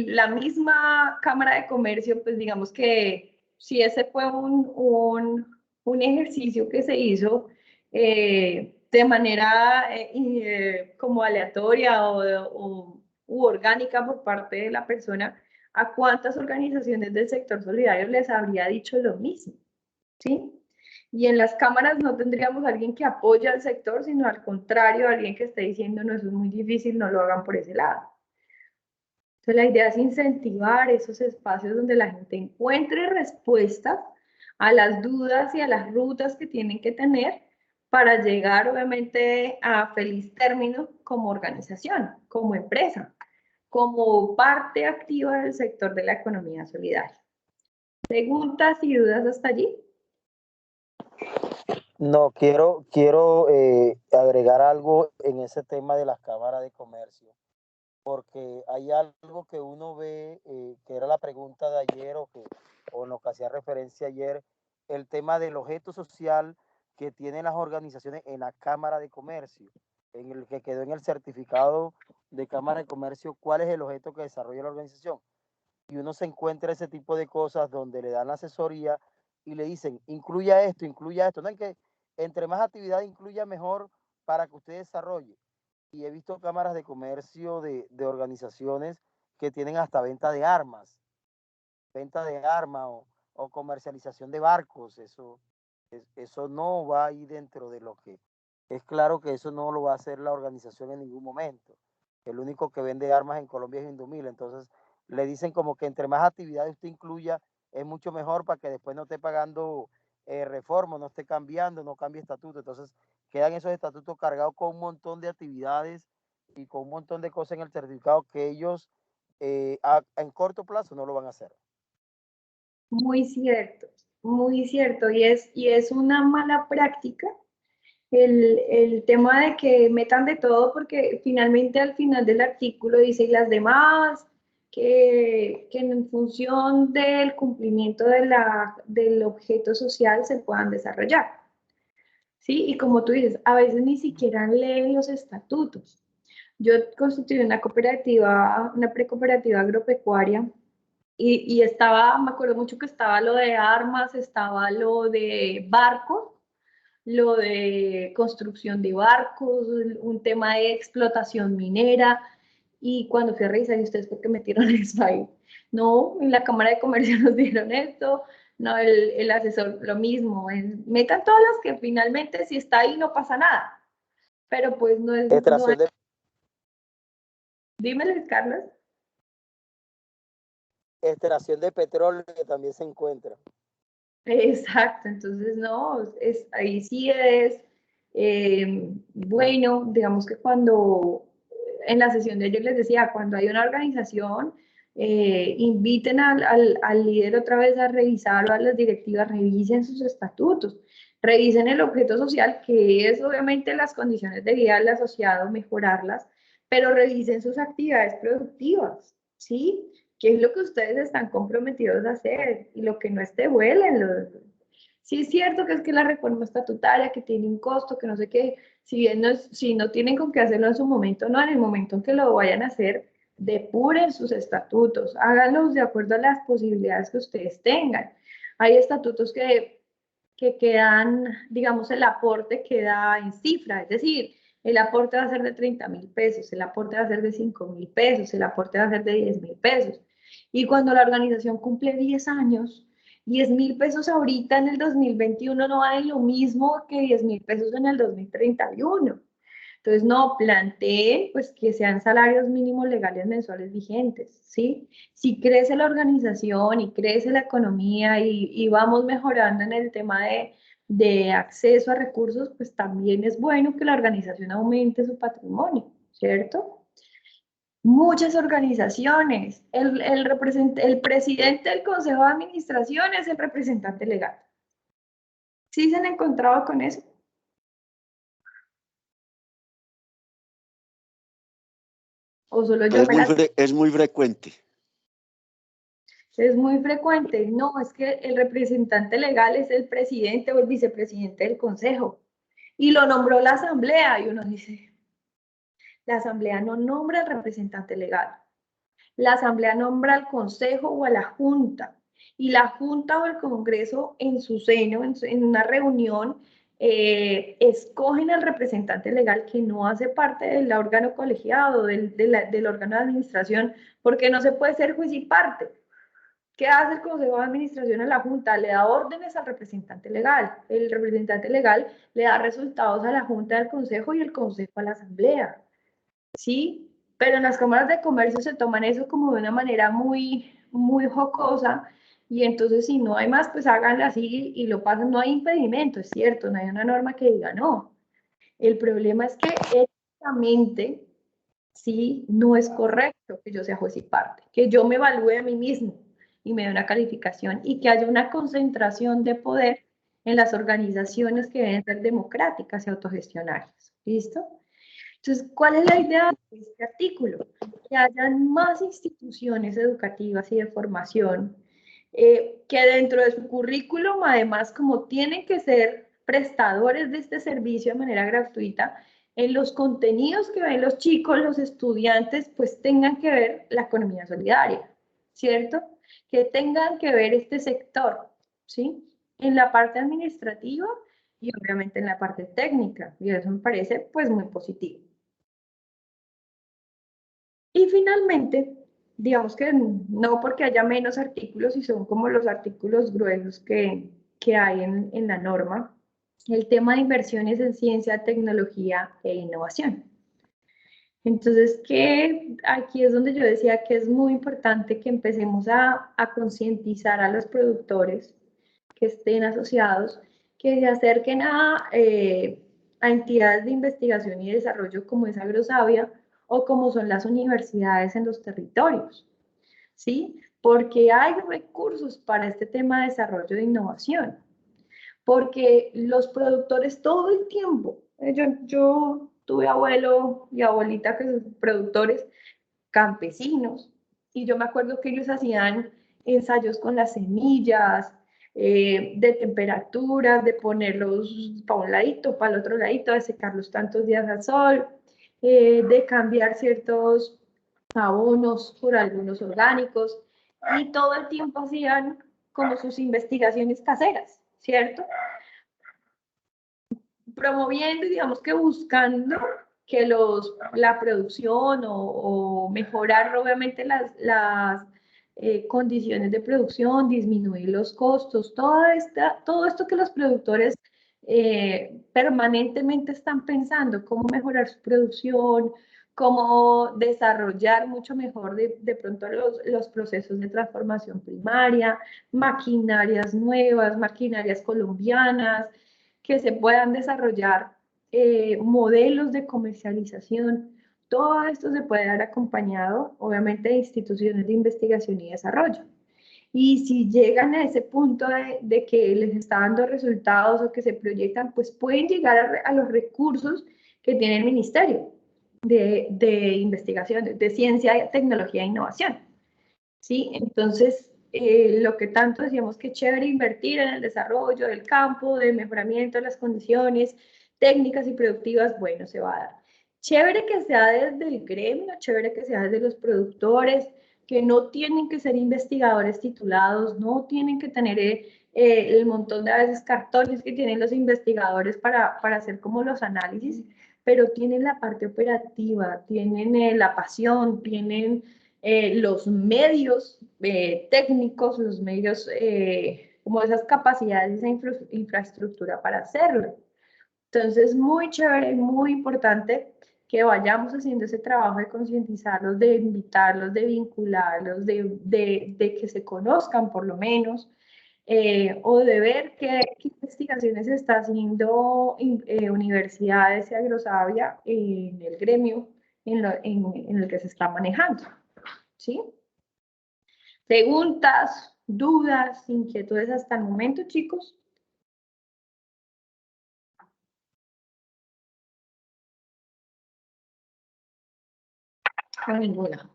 la misma Cámara de Comercio, pues digamos que sí, ese fue un ejercicio que se hizo de manera como aleatoria u orgánica por parte de la persona. ¿A cuántas organizaciones del sector solidario les habría dicho lo mismo? ¿Sí? Y en las cámaras no tendríamos a alguien que apoye al sector, sino al contrario, alguien que esté diciendo, no, eso es muy difícil, no lo hagan por ese lado. Entonces la idea es incentivar esos espacios donde la gente encuentre respuestas a las dudas y a las rutas que tienen que tener para llegar obviamente a feliz término como organización, como empresa, como parte activa del sector de la economía solidaria. ¿Preguntas y dudas hasta allí? No, quiero agregar algo en ese tema de las cámaras de comercio, porque hay algo que uno ve, que era la pregunta de ayer o en lo que hacía referencia ayer, el tema del objeto social que tienen las organizaciones en la Cámara de Comercio, en el que quedó en el certificado de Cámara de Comercio, cuál es el objeto que desarrolla la organización. Y uno se encuentra ese tipo de cosas donde le dan la asesoría y le dicen, incluya esto, no es que entre más actividad incluya mejor para que usted desarrolle. Y he visto cámaras de comercio de organizaciones que tienen hasta venta de armas o comercialización de barcos. Eso no va ahí dentro de lo que es claro que eso no lo va a hacer la organización en ningún momento. El único que vende armas en Colombia es Indumil. Entonces le dicen como que entre más actividades usted incluya es mucho mejor para que después no esté pagando reforma, no esté cambiando, no cambie estatuto. Entonces quedan esos estatutos cargados con un montón de actividades y con un montón de cosas en el certificado que ellos en corto plazo no lo van a hacer. Muy cierto, muy cierto. Y es una mala práctica el tema de que metan de todo, porque finalmente al final del artículo dice y las demás, que en función del cumplimiento del objeto social se puedan desarrollar. ¿Sí? Y como tú dices, a veces ni siquiera leen los estatutos. Yo constituí una cooperativa, una precooperativa agropecuaria, y estaba, me acuerdo mucho que estaba lo de armas, estaba lo de barcos, lo de construcción de barcos, un tema de explotación minera, y cuando fui a revisar, ¿y ustedes por qué metieron eso ahí? No, en la Cámara de Comercio nos dieron esto, no, el asesor lo mismo, metan todas las que finalmente si está ahí no pasa nada, pero pues no es... Dímelo, Carlos. Extracción de petróleo que también se encuentra. Exacto, entonces no, ahí sí es bueno, digamos que cuando en la sesión de ayer les decía, cuando hay una organización, inviten al líder otra vez a revisar o a las directivas, revisen sus estatutos, revisen el objeto social, que es obviamente las condiciones de vida del asociado, mejorarlas, pero revisen sus actividades productivas, ¿sí? ¿Qué es lo que ustedes están comprometidos a hacer? Y lo que no esté, vuélenlo. Sí es cierto que es que la reforma estatutaria, que tiene un costo, que no sé qué, si bien si no tienen con qué hacerlo en su momento, no, en el momento en que lo vayan a hacer, depuren sus estatutos, háganlos de acuerdo a las posibilidades que ustedes tengan. Hay estatutos que quedan, digamos, el aporte queda en cifra, es decir, el aporte va a ser de 30,000 pesos, el aporte va a ser de 5,000 pesos, el aporte va a ser de 10,000 pesos. Y cuando la organización cumple 10 años, 10,000 pesos ahorita en el 2021 no valen lo mismo que 10,000 pesos en el 2031. Entonces, no, planteen pues que sean salarios mínimos legales mensuales vigentes, ¿sí? Si crece la organización y crece la economía y vamos mejorando en el tema de acceso a recursos, pues también es bueno que la organización aumente su patrimonio, ¿cierto? Muchas organizaciones, el presidente del Consejo de Administración es el representante legal. ¿Sí se han encontrado con eso? ¿O solo yo es muy frecuente. Es muy frecuente. No, es que el representante legal es el presidente o el vicepresidente del consejo. Y lo nombró la asamblea. Y uno dice, la asamblea no nombra al representante legal. La asamblea nombra al consejo o a la junta. Y la junta o el congreso en su seno, en una reunión, escogen al representante legal que no hace parte del órgano colegiado, del órgano de administración, porque no se puede ser juez y parte. ¿Qué hace el Consejo de Administración a la Junta? Le da órdenes al representante legal. El representante legal le da resultados a la Junta del Consejo y el Consejo a la Asamblea. ¿Sí? Pero en las cámaras de comercio se toman eso como de una manera muy, muy jocosa, y entonces si no hay más, pues háganlo así y lo pasan. No hay impedimento, es cierto, no hay una norma que diga no. El problema es que éticamente, sí, no es correcto que yo sea juez y parte, que yo me evalúe a mí mismo y me dé una calificación, y que haya una concentración de poder en las organizaciones que deben ser democráticas y autogestionarias. ¿Listo? Entonces, ¿cuál es la idea de este artículo? Que hayan más instituciones educativas y de formación que dentro de su currículum, además, como tienen que ser prestadores de este servicio de manera gratuita, en los contenidos que ven los chicos, los estudiantes, pues tengan que ver la economía solidaria, ¿cierto? Que tengan que ver este sector, ¿sí? En la parte administrativa y obviamente en la parte técnica, y eso me parece pues muy positivo. Y finalmente, digamos que no porque haya menos artículos y son como los artículos gruesos que hay en la norma, el tema de inversiones en ciencia, tecnología e innovación. Entonces, que aquí es donde yo decía que es muy importante que empecemos a concientizar a los productores que estén asociados, que se acerquen a entidades de investigación y desarrollo como es Agrosavia o como son las universidades en los territorios, ¿sí? Porque hay recursos para este tema de desarrollo de innovación, porque los productores todo el tiempo, yo tuve abuelo y abuelita que son productores campesinos, y yo me acuerdo que ellos hacían ensayos con las semillas, de temperaturas, de ponerlos para un ladito, para el otro ladito, de secarlos tantos días al sol, de cambiar ciertos abonos por algunos orgánicos, y todo el tiempo hacían como sus investigaciones caseras, ¿cierto? Promoviendo y digamos que buscando que la producción o mejorar obviamente las condiciones de producción, disminuir los costos, todo esto que los productores permanentemente están pensando, cómo mejorar su producción, cómo desarrollar mucho mejor de pronto los procesos de transformación primaria, maquinarias nuevas, maquinarias colombianas, que se puedan desarrollar modelos de comercialización. Todo esto se puede dar acompañado, obviamente, de instituciones de investigación y desarrollo. Y si llegan a ese punto de que les está dando resultados o que se proyectan, pues pueden llegar a los recursos que tiene el Ministerio de Investigación, de Ciencia, Tecnología e Innovación. ¿Sí? Entonces, lo que tanto decíamos que es chévere invertir en el desarrollo del campo, del mejoramiento de las condiciones técnicas y productivas, bueno, se va a dar. Chévere que sea desde el gremio, chévere que sea desde los productores, que no tienen que ser investigadores titulados, no tienen que tener el montón de a veces cartones que tienen los investigadores para hacer como los análisis, pero tienen la parte operativa, tienen la pasión, tienen los medios técnicos, los medios, como esas capacidades, esa infraestructura para hacerlo. Entonces, muy chévere, muy importante que vayamos haciendo ese trabajo de concientizarlos, de invitarlos, de vincularlos, de que se conozcan por lo menos, o de ver qué investigaciones está haciendo universidades y Agrosavia en el gremio en el que se está manejando. ¿Sí? Preguntas, dudas, inquietudes hasta el momento, chicos. No, ninguna.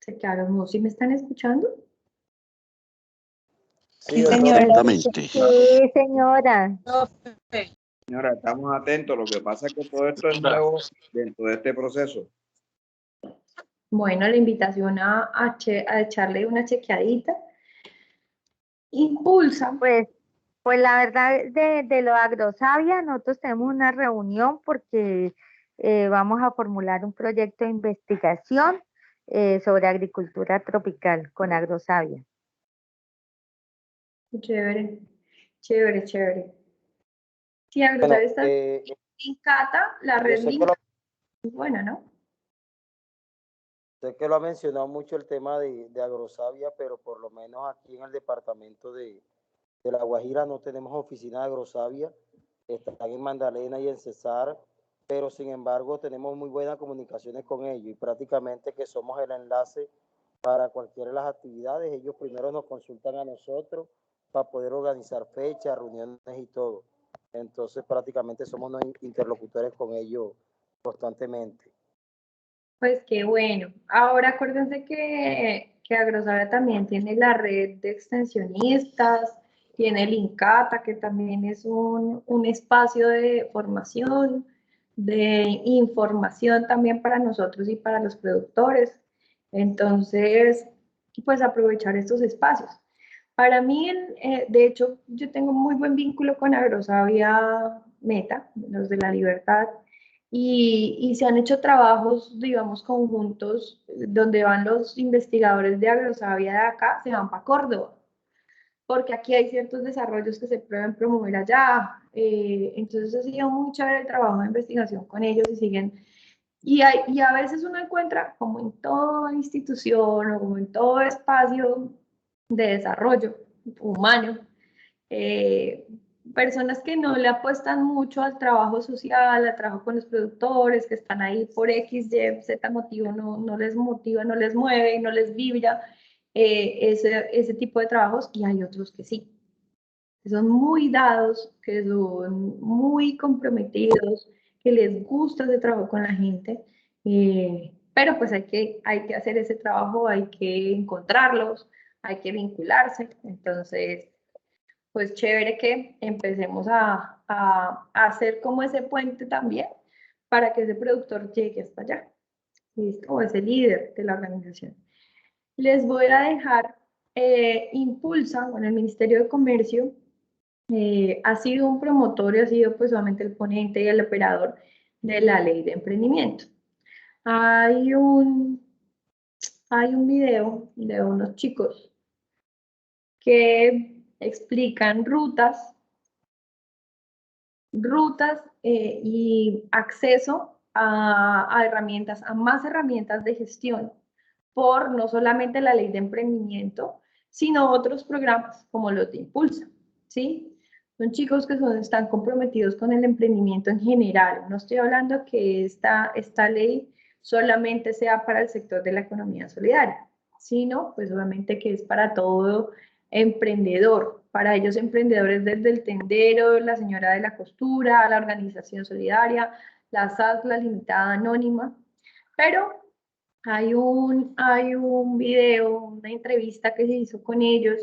Se quedaron, ¿sí me están escuchando? Sí, señora. Exactamente. Sí, señora. Señora, estamos atentos. Lo que pasa es que todo esto es nuevo dentro de este proceso. Bueno, la invitación a echarle una chequeadita. Impulsa. Pues Pues la verdad de lo de Agrosavia, nosotros tenemos una reunión porque vamos a formular un proyecto de investigación sobre agricultura tropical con Agrosavia. Chévere, chévere, chévere. Sí, Bueno, Agrosavia está en Cata, la yo red sé Link que es buena, ¿no? sé que lo ha mencionado mucho el tema de Agrosavia, pero por lo menos aquí en el departamento de La Guajira no tenemos oficina de Agrosavia, están en Magdalena y en Cesar, pero sin embargo tenemos muy buenas comunicaciones con ellos y prácticamente que somos el enlace para cualquiera de las actividades. Ellos primero nos consultan a nosotros para poder organizar fechas, reuniones y todo. Entonces prácticamente somos los interlocutores con ellos constantemente. Pues qué bueno. Ahora acuérdense que Agrosavia también tiene la red de extensionistas, tiene el INCATA, que también es un espacio de formación, de información también para nosotros y para los productores. Entonces, pues aprovechar estos espacios. Para mí, de hecho, yo tengo muy buen vínculo con Agrosavia Meta, los de la Libertad, y se han hecho trabajos, digamos, conjuntos, donde van los investigadores de Agrosavia de acá, se van para Córdoba, porque aquí hay ciertos desarrollos que se pueden promover allá. Entonces ha sido muy chévere el trabajo de investigación con ellos y siguen. Y a veces uno encuentra, como en toda institución o como en todo espacio de desarrollo humano, eh, personas que no le apuestan mucho al trabajo social, al trabajo con los productores, que están ahí por X, Y, Z motivo, no les motiva, no les mueve, no les vibra ese tipo de trabajos, y hay otros que sí, que son muy dados, que son muy comprometidos, que les gusta ese trabajo con la gente, pero pues hay que hacer ese trabajo, hay que encontrarlos, hay que vincularse. Entonces, pues chévere que empecemos a hacer como ese puente también para que ese productor llegue hasta allá, ¿listo? O ese líder de la organización. Les voy a dejar Impulsa, bueno, el Ministerio de Comercio ha sido un promotor y ha sido pues solamente el ponente y el operador de la ley de emprendimiento. Hay un video de unos chicos que explican rutas y acceso a herramientas, a más herramientas de gestión por no solamente la ley de emprendimiento, sino otros programas como los de Impulsa, ¿sí? Son chicos que están comprometidos con el emprendimiento en general. No estoy hablando que esta ley solamente sea para el sector de la economía solidaria, sino pues obviamente que es para todo emprendedor, para ellos emprendedores desde el tendero, la señora de la costura, la organización solidaria, la SAS, la limitada anónima, pero hay un video, una entrevista que se hizo con ellos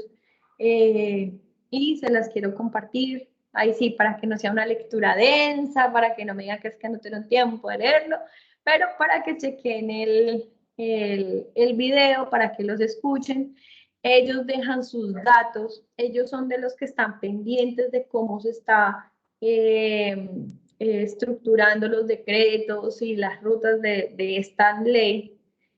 y se las quiero compartir. Ahí sí, para que no sea una lectura densa, para que no me digan que es que no tengo tiempo de leerlo, pero para que chequen el video, para que los escuchen. Ellos dejan sus datos, ellos son de los que están pendientes de cómo se está estructurando los decretos y las rutas de esta ley.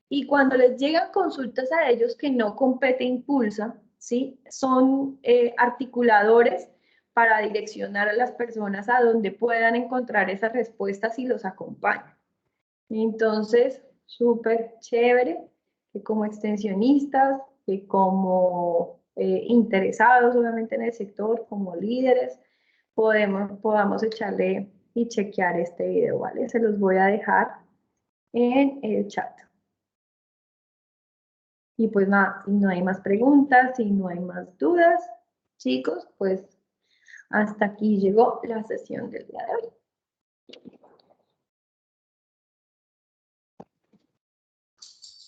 Y cuando les llegan consultas a ellos que no compete Impulsa, ¿sí? Son articuladores para direccionar a las personas a donde puedan encontrar esas respuestas y los acompañan. Entonces, súper chévere que como extensionistas, que como interesados obviamente en el sector, como líderes, podamos echarle y chequear este video, ¿vale? Se los voy a dejar en el chat. Y pues nada, si no hay más preguntas, si no hay más dudas, chicos, pues hasta aquí llegó la sesión del día de hoy.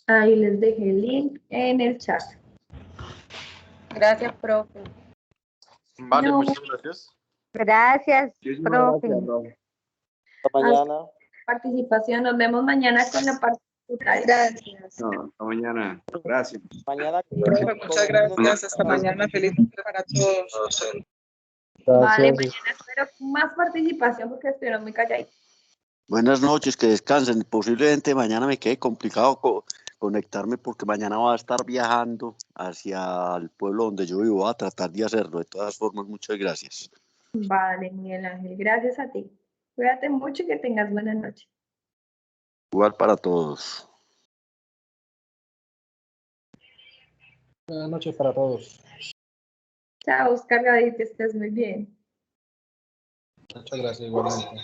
Ahí les dejé el link en el chat. Gracias, profe. Vale, No. muchas gracias. Gracias, profe. Hasta mañana. Participación, nos vemos mañana con la participación. Gracias. No, hasta mañana. Gracias. Mañana. Profe, muchas gracias. Hasta mañana. Feliz noche para todos. Vale, Gracias. mañana espero más participación porque estuvieron muy calladitos. Buenas noches, que descansen. Posiblemente mañana me quede complicado conectarme porque mañana va a estar viajando hacia el pueblo donde yo vivo. Voy a tratar de hacerlo. De todas formas, muchas gracias. Vale, Miguel Ángel, gracias a ti. Cuídate mucho y que tengas buena noche. Igual para todos. Buenas noches para todos. Chao, Oscar Gaby, que estés muy bien. Muchas gracias igualmente.